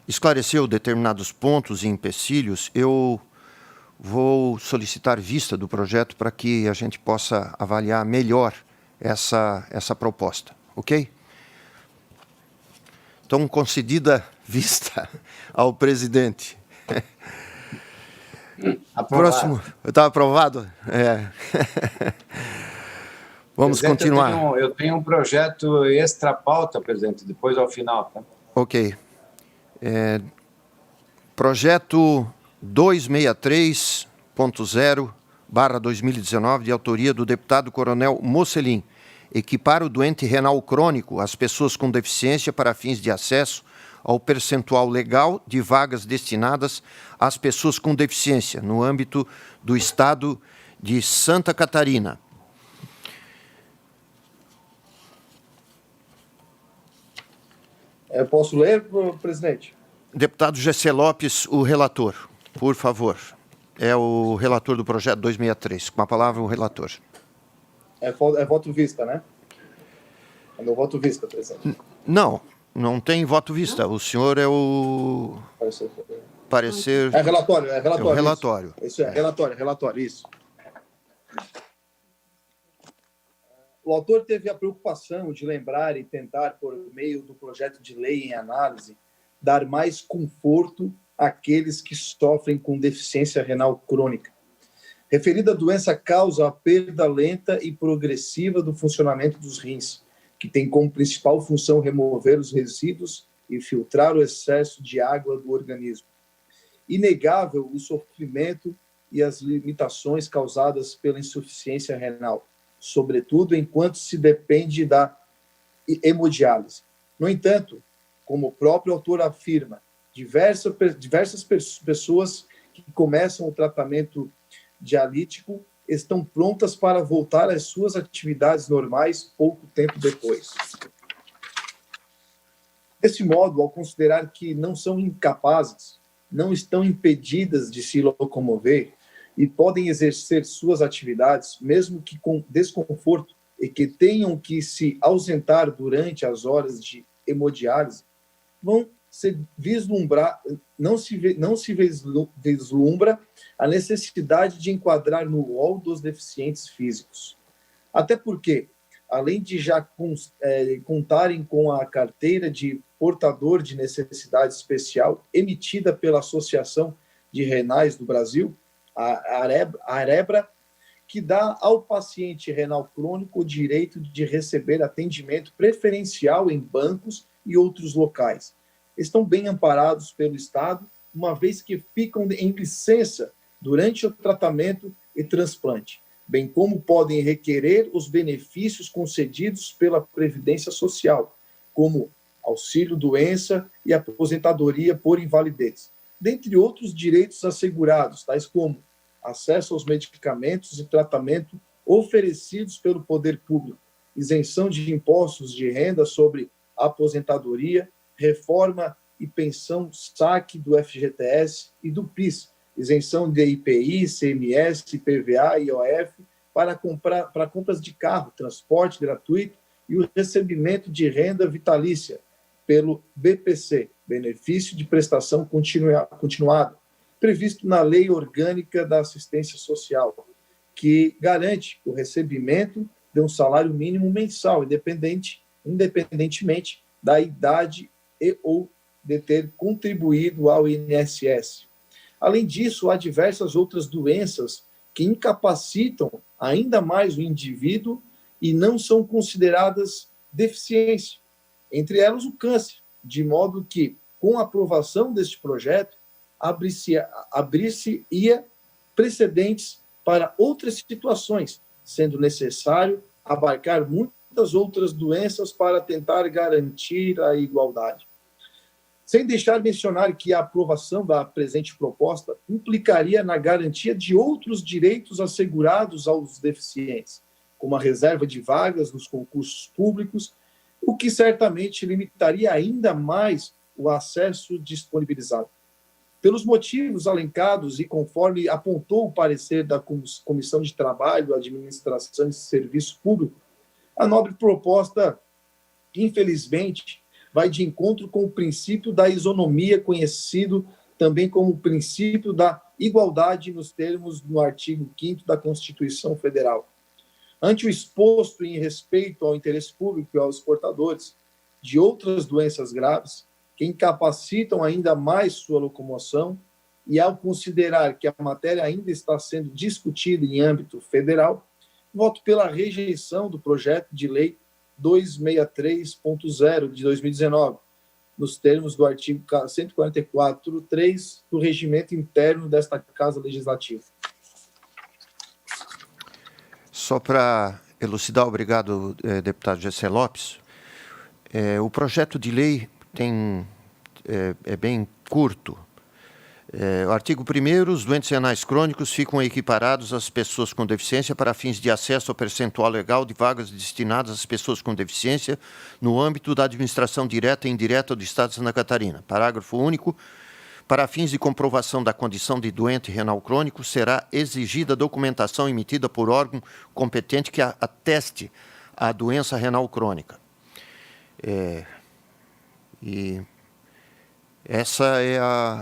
esclareceu determinados pontos e empecilhos. Eu vou solicitar vista do projeto para que a gente possa avaliar melhor essa proposta, ok? Então, concedida vista ao presidente. Aprovado. Próximo. Está aprovado? Vamos Presidente, continuar. Eu tenho um projeto extra pauta, presidente, depois ao final. Tá? Ok. Projeto 263.0/2019, de autoria do deputado Coronel Mocelin, equipar o doente renal crônico às pessoas com deficiência para fins de acesso ao percentual legal de vagas destinadas às pessoas com deficiência, no âmbito do Estado de Santa Catarina. Eu posso ler, presidente? Deputado Gessé Lopes, o relator, por favor. É o relator do projeto 263. Com a palavra, o relator. É voto vista, né? É meu voto vista, presidente. Não tem voto vista. O senhor é o parecer... É relatório. É o relatório. Isso é relatório, isso. O autor teve a preocupação de lembrar e tentar, por meio do projeto de lei em análise, dar mais conforto àqueles que sofrem com deficiência renal crônica. Referida doença causa a perda lenta e progressiva do funcionamento dos rins, que tem como principal função remover os resíduos e filtrar o excesso de água do organismo. Inegável o sofrimento e as limitações causadas pela insuficiência renal, sobretudo enquanto se depende da hemodiálise. No entanto, como o próprio autor afirma, diversas pessoas que começam o tratamento dialítico estão prontas para voltar às suas atividades normais pouco tempo depois. Desse modo, ao considerar que não são incapazes, não estão impedidas de se locomover e podem exercer suas atividades, mesmo que com desconforto, e que tenham que se ausentar durante as horas de hemodiálise, não se vislumbra a necessidade de enquadrar no rol dos deficientes físicos. Até porque, além de já contarem com a carteira de portador de necessidade especial emitida pela Associação de Renais do Brasil, a AREBRA, que dá ao paciente renal crônico o direito de receber atendimento preferencial em bancos e outros locais. Estão bem amparados pelo Estado, uma vez que ficam em licença durante o tratamento e transplante, bem como podem requerer os benefícios concedidos pela Previdência Social, como auxílio-doença e aposentadoria por invalidez, dentre outros direitos assegurados, tais como acesso aos medicamentos e tratamento oferecidos pelo poder público, isenção de impostos de renda sobre aposentadoria, reforma e pensão saque do FGTS e do PIS, isenção de IPI, CMS, IPVA e IOF para compras de carro, transporte gratuito e o recebimento de renda vitalícia pelo BPC, Benefício de Prestação Continuada, previsto na Lei Orgânica da Assistência Social, que garante o recebimento de um salário mínimo mensal, independentemente da idade e ou de ter contribuído ao INSS. Além disso, há diversas outras doenças que incapacitam ainda mais o indivíduo e não são consideradas deficiência, entre elas o câncer, de modo que, com a aprovação deste projeto, abrir-se-ia precedentes para outras situações, sendo necessário abarcar muitas outras doenças para tentar garantir a igualdade. Sem deixar mencionar que a aprovação da presente proposta implicaria na garantia de outros direitos assegurados aos deficientes, como a reserva de vagas nos concursos públicos, o que certamente limitaria ainda mais o acesso disponibilizado. Pelos motivos alencados e conforme apontou o parecer da Comissão de Trabalho, Administração e Serviço Público, a nobre proposta, infelizmente, vai de encontro com o princípio da isonomia, conhecido também como o princípio da igualdade nos termos do artigo 5º da Constituição Federal. Ante o exposto em respeito ao interesse público e aos portadores de outras doenças graves, que incapacitam ainda mais sua locomoção, e ao considerar que a matéria ainda está sendo discutida em âmbito federal, voto pela rejeição do projeto de lei 263.0 de 2019, nos termos do artigo 144.3 do regimento interno desta Casa Legislativa. Só para elucidar, obrigado, deputado Gessé Lopes, o projeto de lei é bem curto. O artigo 1º, os doentes renais crônicos ficam equiparados às pessoas com deficiência para fins de acesso ao percentual legal de vagas destinadas às pessoas com deficiência no âmbito da administração direta e indireta do Estado de Santa Catarina. Parágrafo único. Para fins de comprovação da condição de doente renal crônico, será exigida documentação emitida por órgão competente que ateste a doença renal crônica. E essa é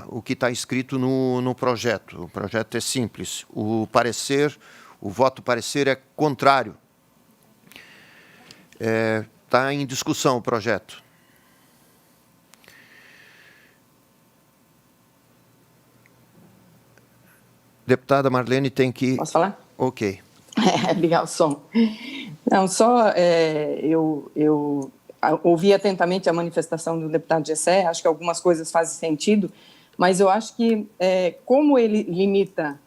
o que está escrito no projeto. O projeto é simples. O voto parecer é contrário. Está em discussão o projeto. Deputada Marlene tem que... Posso falar? Ok. Ligar o som. Não, só eu ouvi atentamente a manifestação do deputado Gessé, acho que algumas coisas fazem sentido, mas eu acho que como ele limita,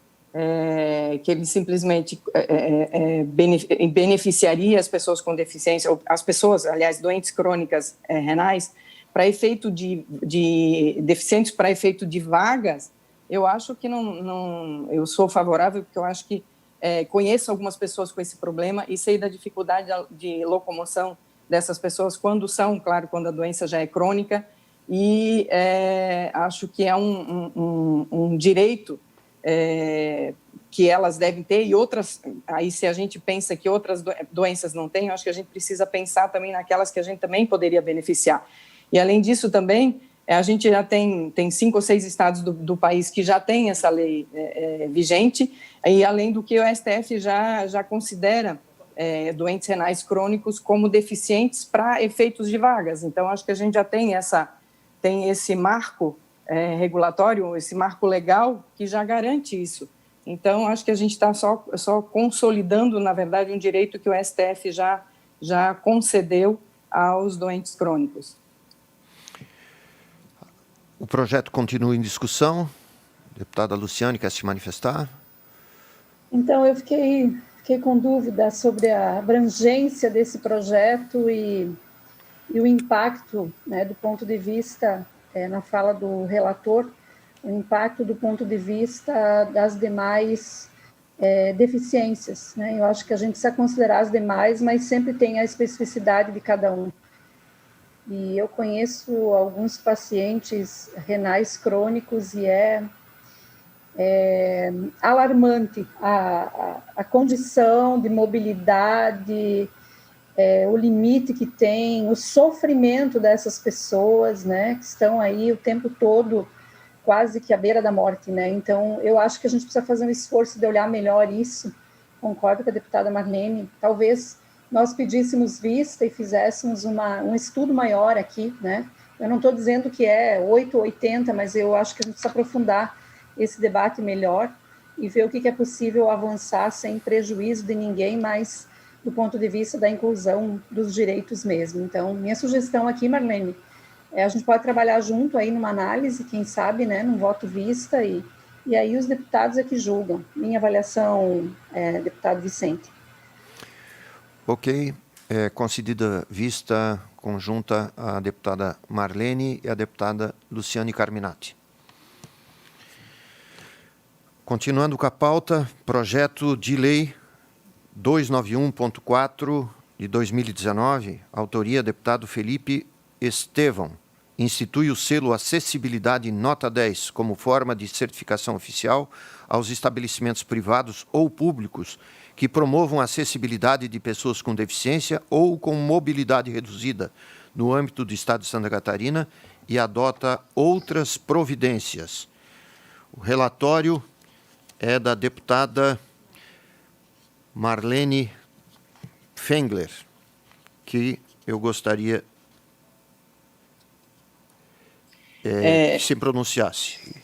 que ele simplesmente beneficiaria as pessoas com deficiência, ou as pessoas, aliás, doentes crônicas renais, para efeito de deficientes para efeito de vagas, eu acho que não eu sou favorável, porque eu acho que conheço algumas pessoas com esse problema e sei da dificuldade de locomoção dessas pessoas quando a doença já é crônica, e acho que é um direito que elas devem ter, e outras, aí se a gente pensa que outras doenças não têm, eu acho que a gente precisa pensar também naquelas que a gente também poderia beneficiar. E além disso também, a gente já tem 5 ou 6 estados do país que já tem essa lei vigente, e além do que o STF já considera doentes renais crônicos como deficientes para efeitos de vagas. Então, acho que a gente já tem esse marco regulatório, esse marco legal que já garante isso. Então, acho que a gente está só consolidando, na verdade, um direito que o STF já concedeu aos doentes crônicos. O projeto continua em discussão. A deputada Luciane quer se manifestar? Então, eu fiquei com dúvida sobre a abrangência desse projeto e o impacto, né, do ponto de vista, na fala do relator, o impacto do ponto de vista das demais deficiências, né? Eu acho que a gente precisa considerar as demais, mas sempre tem a especificidade de cada um. E eu conheço alguns pacientes renais crônicos e é alarmante a condição de mobilidade, o limite que tem, o sofrimento dessas pessoas, né, que estão aí o tempo todo quase que à beira da morte, né? Então, eu acho que a gente precisa fazer um esforço de olhar melhor isso. Concordo com a deputada Marlene. Talvez nós pedíssemos vista e fizéssemos um estudo maior aqui, né? Eu não estou dizendo que é 8 ou 80, mas eu acho que a gente precisa aprofundar esse debate melhor e ver o que é possível avançar sem prejuízo de ninguém, mas do ponto de vista da inclusão dos direitos mesmo. Então, minha sugestão aqui, Marlene, a gente pode trabalhar junto aí numa análise, quem sabe, né, num voto vista, e aí os deputados é que julgam. Minha avaliação, deputado Vicente. Ok. Concedida vista conjunta a deputada Marlene e a deputada Luciane Carminati. Continuando com a pauta, projeto de lei 291.4 de 2019, autoria deputado Felipe Estevão, institui o selo Acessibilidade Nota 10 como forma de certificação oficial aos estabelecimentos privados ou públicos que promovam a acessibilidade de pessoas com deficiência ou com mobilidade reduzida no âmbito do Estado de Santa Catarina e adota outras providências. O relatório é da deputada Marlene Fengler, que eu gostaria que se pronunciasse.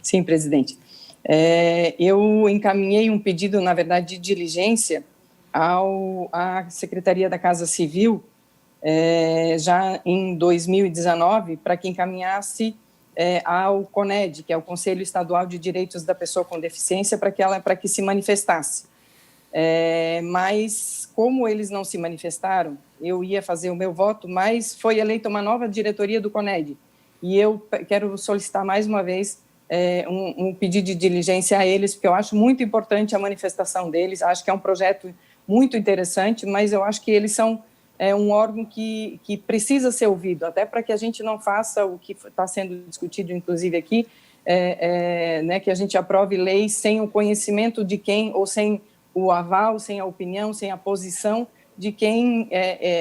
Sim, presidente. Eu encaminhei um pedido, na verdade, de diligência à Secretaria da Casa Civil, já em 2019, para que encaminhasse ao CONED, que é o Conselho Estadual de Direitos da Pessoa com Deficiência, para que se manifestasse. Mas, como eles não se manifestaram, eu ia fazer o meu voto, mas foi eleita uma nova diretoria do CONED, e eu quero solicitar mais uma vez um pedido de diligência a eles, porque eu acho muito importante a manifestação deles, acho que é um projeto muito interessante, mas eu acho que eles são um órgão que precisa ser ouvido, até para que a gente não faça o que está sendo discutido, inclusive aqui, né, que a gente aprove leis sem o conhecimento de quem, ou sem o aval, sem a opinião, sem a posição de quem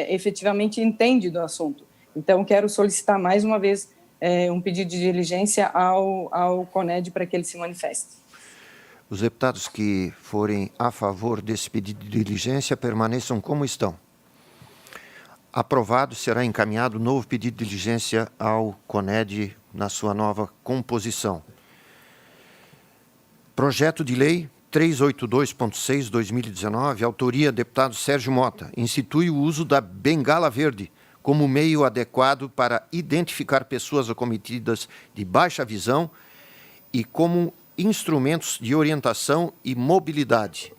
efetivamente entende do assunto. Então, quero solicitar mais uma vez um pedido de diligência ao CONED para que ele se manifeste. Os deputados que forem a favor desse pedido de diligência permaneçam como estão. Aprovado, será encaminhado novo pedido de diligência ao CONED na sua nova composição. Projeto de Lei 382.6/2019, autoria deputado Sérgio Mota, institui o uso da bengala verde como meio adequado para identificar pessoas acometidas de baixa visão e como instrumentos de orientação e mobilidade.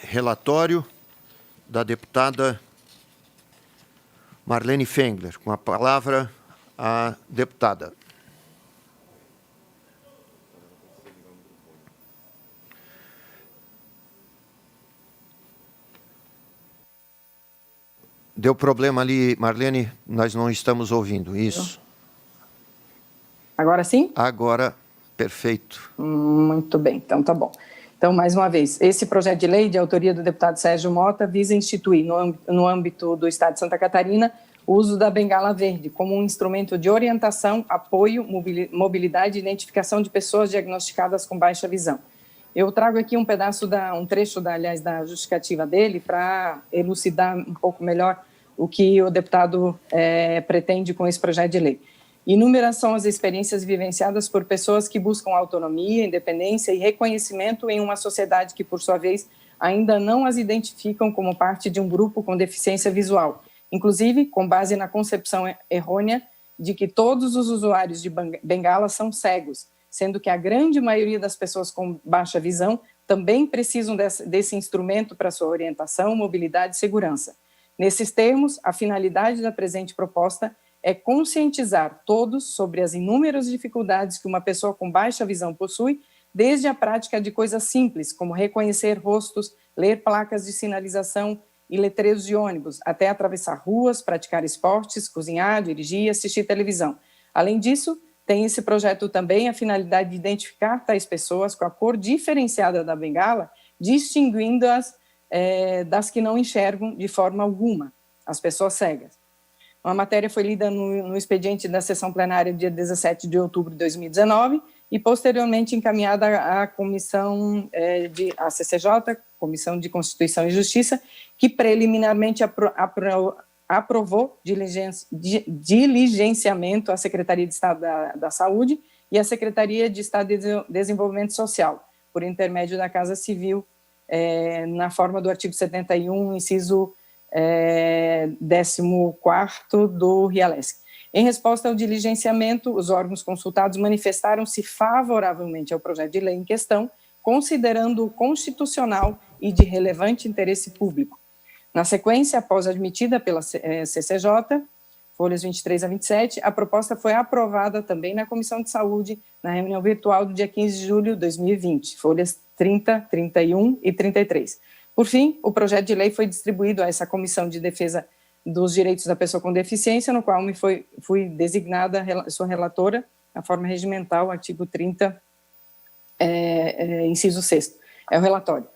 Relatório da deputada Marlene Fengler. Com a palavra, a deputada. Deu problema ali, Marlene, nós não estamos ouvindo. Isso. Agora sim? Agora, perfeito. Muito bem, então tá bom. Então, mais uma vez, esse projeto de lei de autoria do deputado Sérgio Mota visa instituir, no âmbito do Estado de Santa Catarina, o uso da bengala verde como um instrumento de orientação, apoio, mobilidade e identificação de pessoas diagnosticadas com baixa visão. Eu trago aqui um trecho, aliás, da justificativa dele para elucidar um pouco melhor o que o deputado pretende com esse projeto de lei. Inúmeras são as experiências vivenciadas por pessoas que buscam autonomia, independência e reconhecimento em uma sociedade que, por sua vez, ainda não as identificam como parte de um grupo com deficiência visual, inclusive com base na concepção errônea de que todos os usuários de bengala são cegos, sendo que a grande maioria das pessoas com baixa visão também precisam desse instrumento para sua orientação, mobilidade e segurança. Nesses termos, a finalidade da presente proposta é conscientizar todos sobre as inúmeras dificuldades que uma pessoa com baixa visão possui, desde a prática de coisas simples, como reconhecer rostos, ler placas de sinalização e letreiros de ônibus, até atravessar ruas, praticar esportes, cozinhar, dirigir, assistir televisão. Além disso, tem esse projeto também a finalidade de identificar tais pessoas com a cor diferenciada da bengala, distinguindo-as das que não enxergam de forma alguma, as pessoas cegas. A matéria foi lida no expediente da sessão plenária dia 17 de outubro de 2019 e posteriormente encaminhada à comissão à CCJ, Comissão de Constituição e Justiça, que preliminarmente aprovou diligenciamento à Secretaria de Estado da Saúde e à Secretaria de Estado de Desenvolvimento Social, por intermédio da Casa Civil, na forma do artigo 71, inciso 14º do RIALESC. Em resposta ao diligenciamento, os órgãos consultados manifestaram-se favoravelmente ao projeto de lei em questão, considerando-o constitucional e de relevante interesse público. Na sequência, após admitida pela CCJ, folhas 23 a 27, a proposta foi aprovada também na Comissão de Saúde, na reunião virtual do dia 15 de julho de 2020, folhas 30, 31 e 33. Por fim, o projeto de lei foi distribuído a essa Comissão de Defesa dos Direitos da Pessoa com Deficiência, no qual fui designada sua relatora, na forma regimental, artigo 30, inciso 6º. É o relatório.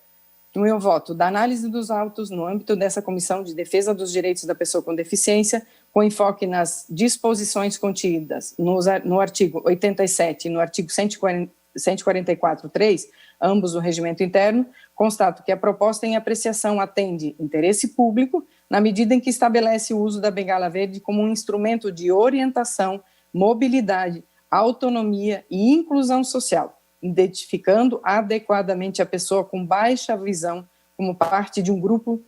No meu voto, da análise dos autos no âmbito dessa Comissão de Defesa dos Direitos da Pessoa com Deficiência, com enfoque nas disposições contidas no artigo 87 e no artigo 144.3, ambos do regimento interno, constato que a proposta em apreciação atende interesse público, na medida em que estabelece o uso da bengala verde como um instrumento de orientação, mobilidade, autonomia e inclusão social, identificando adequadamente a pessoa com baixa visão como parte de um grupo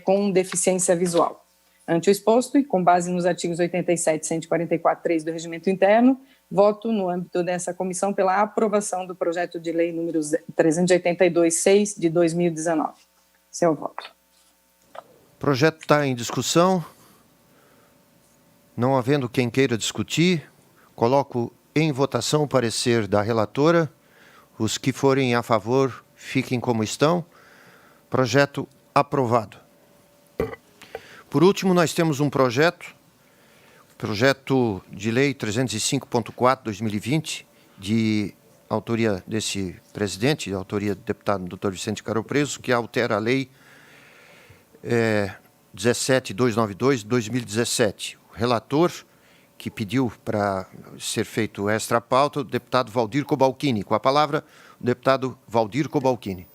com deficiência visual. Ante o exposto e com base nos artigos 87 e 144.3 do regimento interno, voto no âmbito dessa comissão pela aprovação do projeto de lei número 382/6 de 2019. Esse é o voto. O projeto está em discussão. Não havendo quem queira discutir, coloco em votação o parecer da relatora. Os que forem a favor, fiquem como estão. Projeto aprovado. Por último, nós temos um projeto de lei 305.4/2020, de autoria desse presidente, de autoria do deputado Dr. Vicente Caro Preso, que altera a lei 17.292/2017. O relator, que pediu para ser feito extra pauta, o deputado Valdir Cobalcini. Com a palavra, o deputado Valdir Cobalcini.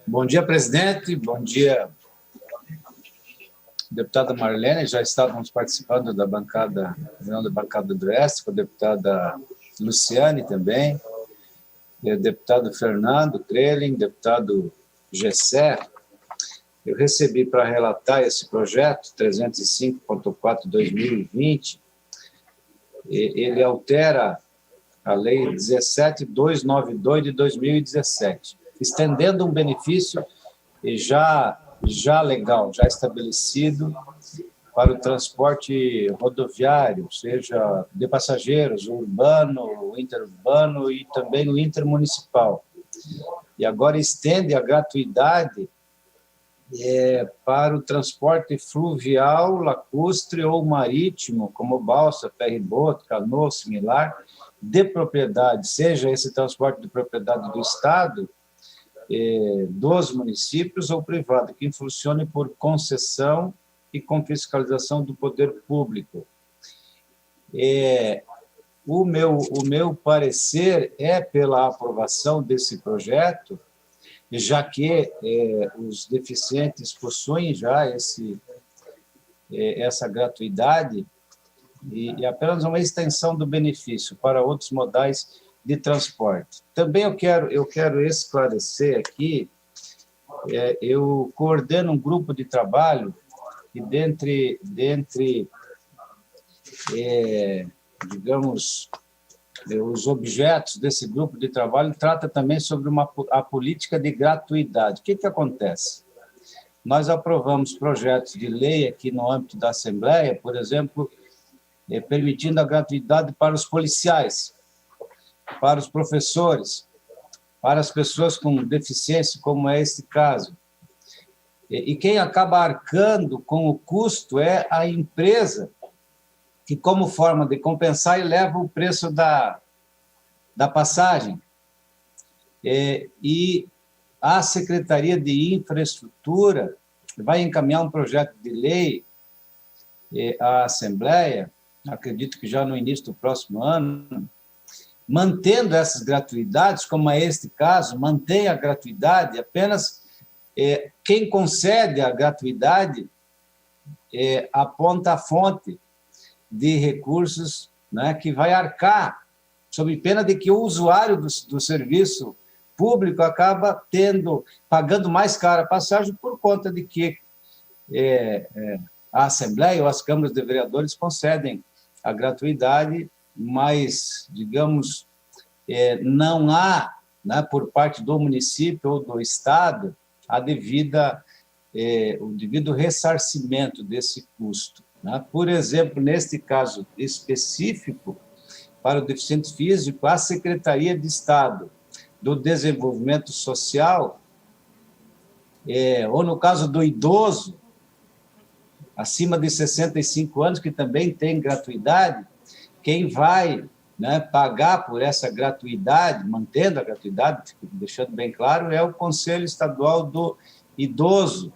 Bom dia, presidente. Bom dia, deputada Marlene. Já estávamos participando da reunião da bancada do Oeste, com a deputada Luciane também, deputado Fernando Krelin, deputado Gessé. Eu recebi para relatar esse projeto 305.4/2020. Ele altera a Lei 17.292 de 2017, estendendo um benefício já legal, já estabelecido para o transporte rodoviário, seja de passageiros, o urbano, o interurbano e também o intermunicipal. E agora estende a gratuidade para o transporte fluvial, lacustre ou marítimo, como balsa, ferry-boat, canoa, similar, de propriedade, seja esse transporte de propriedade do Estado, dos municípios ou privado, que funcione por concessão e com fiscalização do poder público. O meu parecer é pela aprovação desse projeto, já que os deficientes possuem já essa gratuidade e apenas uma extensão do benefício para outros modais de transporte. Também eu quero esclarecer aqui, eu coordeno um grupo de trabalho e dentre digamos, os objetos desse grupo de trabalho trata também sobre a política de gratuidade. O que acontece? Nós aprovamos projetos de lei aqui no âmbito da Assembleia, por exemplo, permitindo a gratuidade para os policiais, para os professores, para as pessoas com deficiência, como é este caso. E quem acaba arcando com o custo é a empresa, que, como forma de compensar, eleva o preço da passagem. E a Secretaria de Infraestrutura vai encaminhar um projeto de lei à Assembleia, acredito que já no início do próximo ano, mantendo essas gratuidades, como é este caso, mantém a gratuidade, apenas quem concede a gratuidade aponta a fonte de recursos, né, que vai arcar, sob pena de que o usuário do serviço público acaba pagando mais cara a passagem por conta de que a Assembleia ou as câmaras de vereadores concedem a gratuidade, mas, digamos, não há, né, por parte do município ou do Estado, o devido ressarcimento desse custo. Né? Por exemplo, neste caso específico, para o deficiente físico, a Secretaria de Estado do Desenvolvimento Social, ou no caso do idoso, acima de 65 anos, que também tem gratuidade, quem vai, né, pagar por essa gratuidade, mantendo a gratuidade, deixando bem claro, é o Conselho Estadual do Idoso.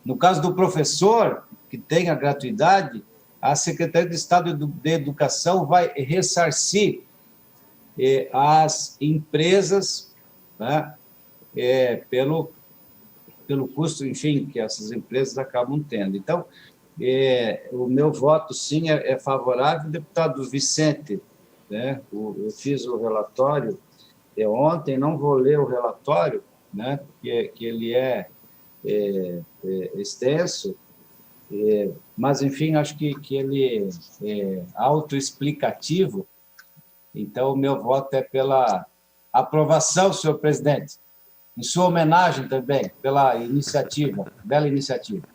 No caso do professor, que tem a gratuidade, a Secretaria de Estado de Educação vai ressarcir as empresas, né, pelo custo, enfim, que essas empresas acabam tendo. Então, o meu voto, sim, é favorável. Deputado Vicente, né, eu fiz o relatório ontem, não vou ler o relatório, né, que ele é extenso, mas, enfim, acho que ele é autoexplicativo. Então, o meu voto é pela aprovação, senhor presidente, em sua homenagem também, pela iniciativa, bela iniciativa.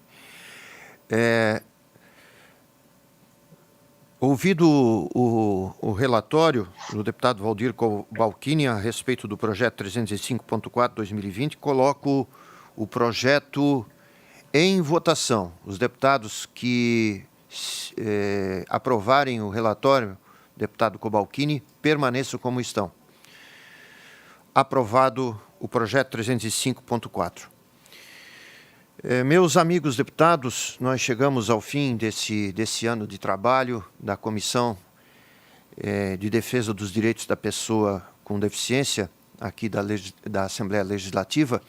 Ouvido o relatório do deputado Valdir Cobalcini a respeito do projeto 305.4/2020, coloco o projeto em votação. Os deputados que aprovarem o relatório, deputado Cobalcini, permaneçam como estão. Aprovado o projeto 305.4. Meus amigos deputados, nós chegamos ao fim desse ano de trabalho da Comissão de Defesa dos Direitos da Pessoa com Deficiência, aqui da Assembleia Legislativa,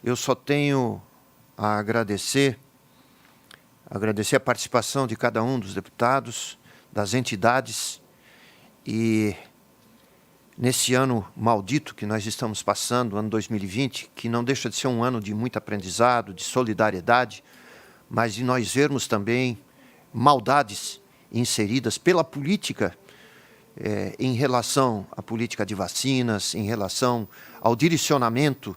eu só tenho a agradecer a participação de cada um dos deputados, das entidades, e nesse ano maldito que nós estamos passando, ano 2020, que não deixa de ser um ano de muito aprendizado, de solidariedade, mas de nós vermos também maldades inseridas pela política em relação à política de vacinas, em relação ao direcionamento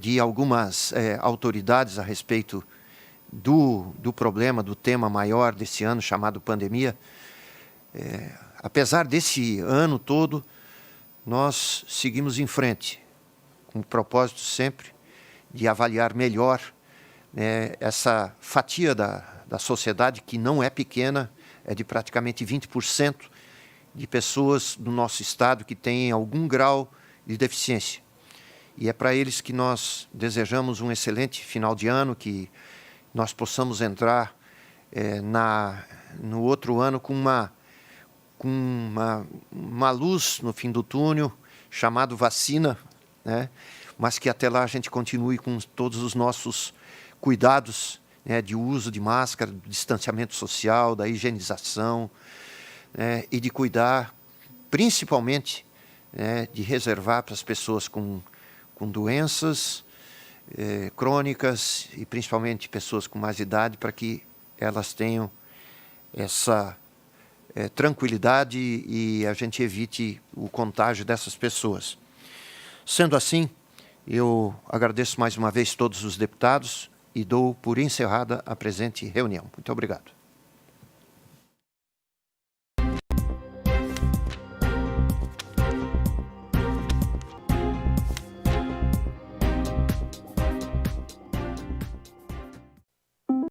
de algumas autoridades a respeito do problema, do tema maior desse ano, chamado pandemia. Apesar desse ano todo, nós seguimos em frente, com o propósito sempre de avaliar melhor essa fatia da sociedade, que não é pequena, é de praticamente 20% de pessoas do nosso estado que têm algum grau de deficiência. E é para eles que nós desejamos um excelente final de ano, que nós possamos entrar no outro ano com uma luz no fim do túnel, chamado vacina, né? Mas que até lá a gente continue com todos os nossos cuidados, né, de uso de máscara, do distanciamento social, da higienização, e de cuidar, principalmente, de reservar para as pessoas com doenças crônicas e principalmente pessoas com mais idade, para que elas tenham essa tranquilidade e a gente evite o contágio dessas pessoas. Sendo assim, eu agradeço mais uma vez todos os deputados e dou por encerrada a presente reunião. Muito obrigado.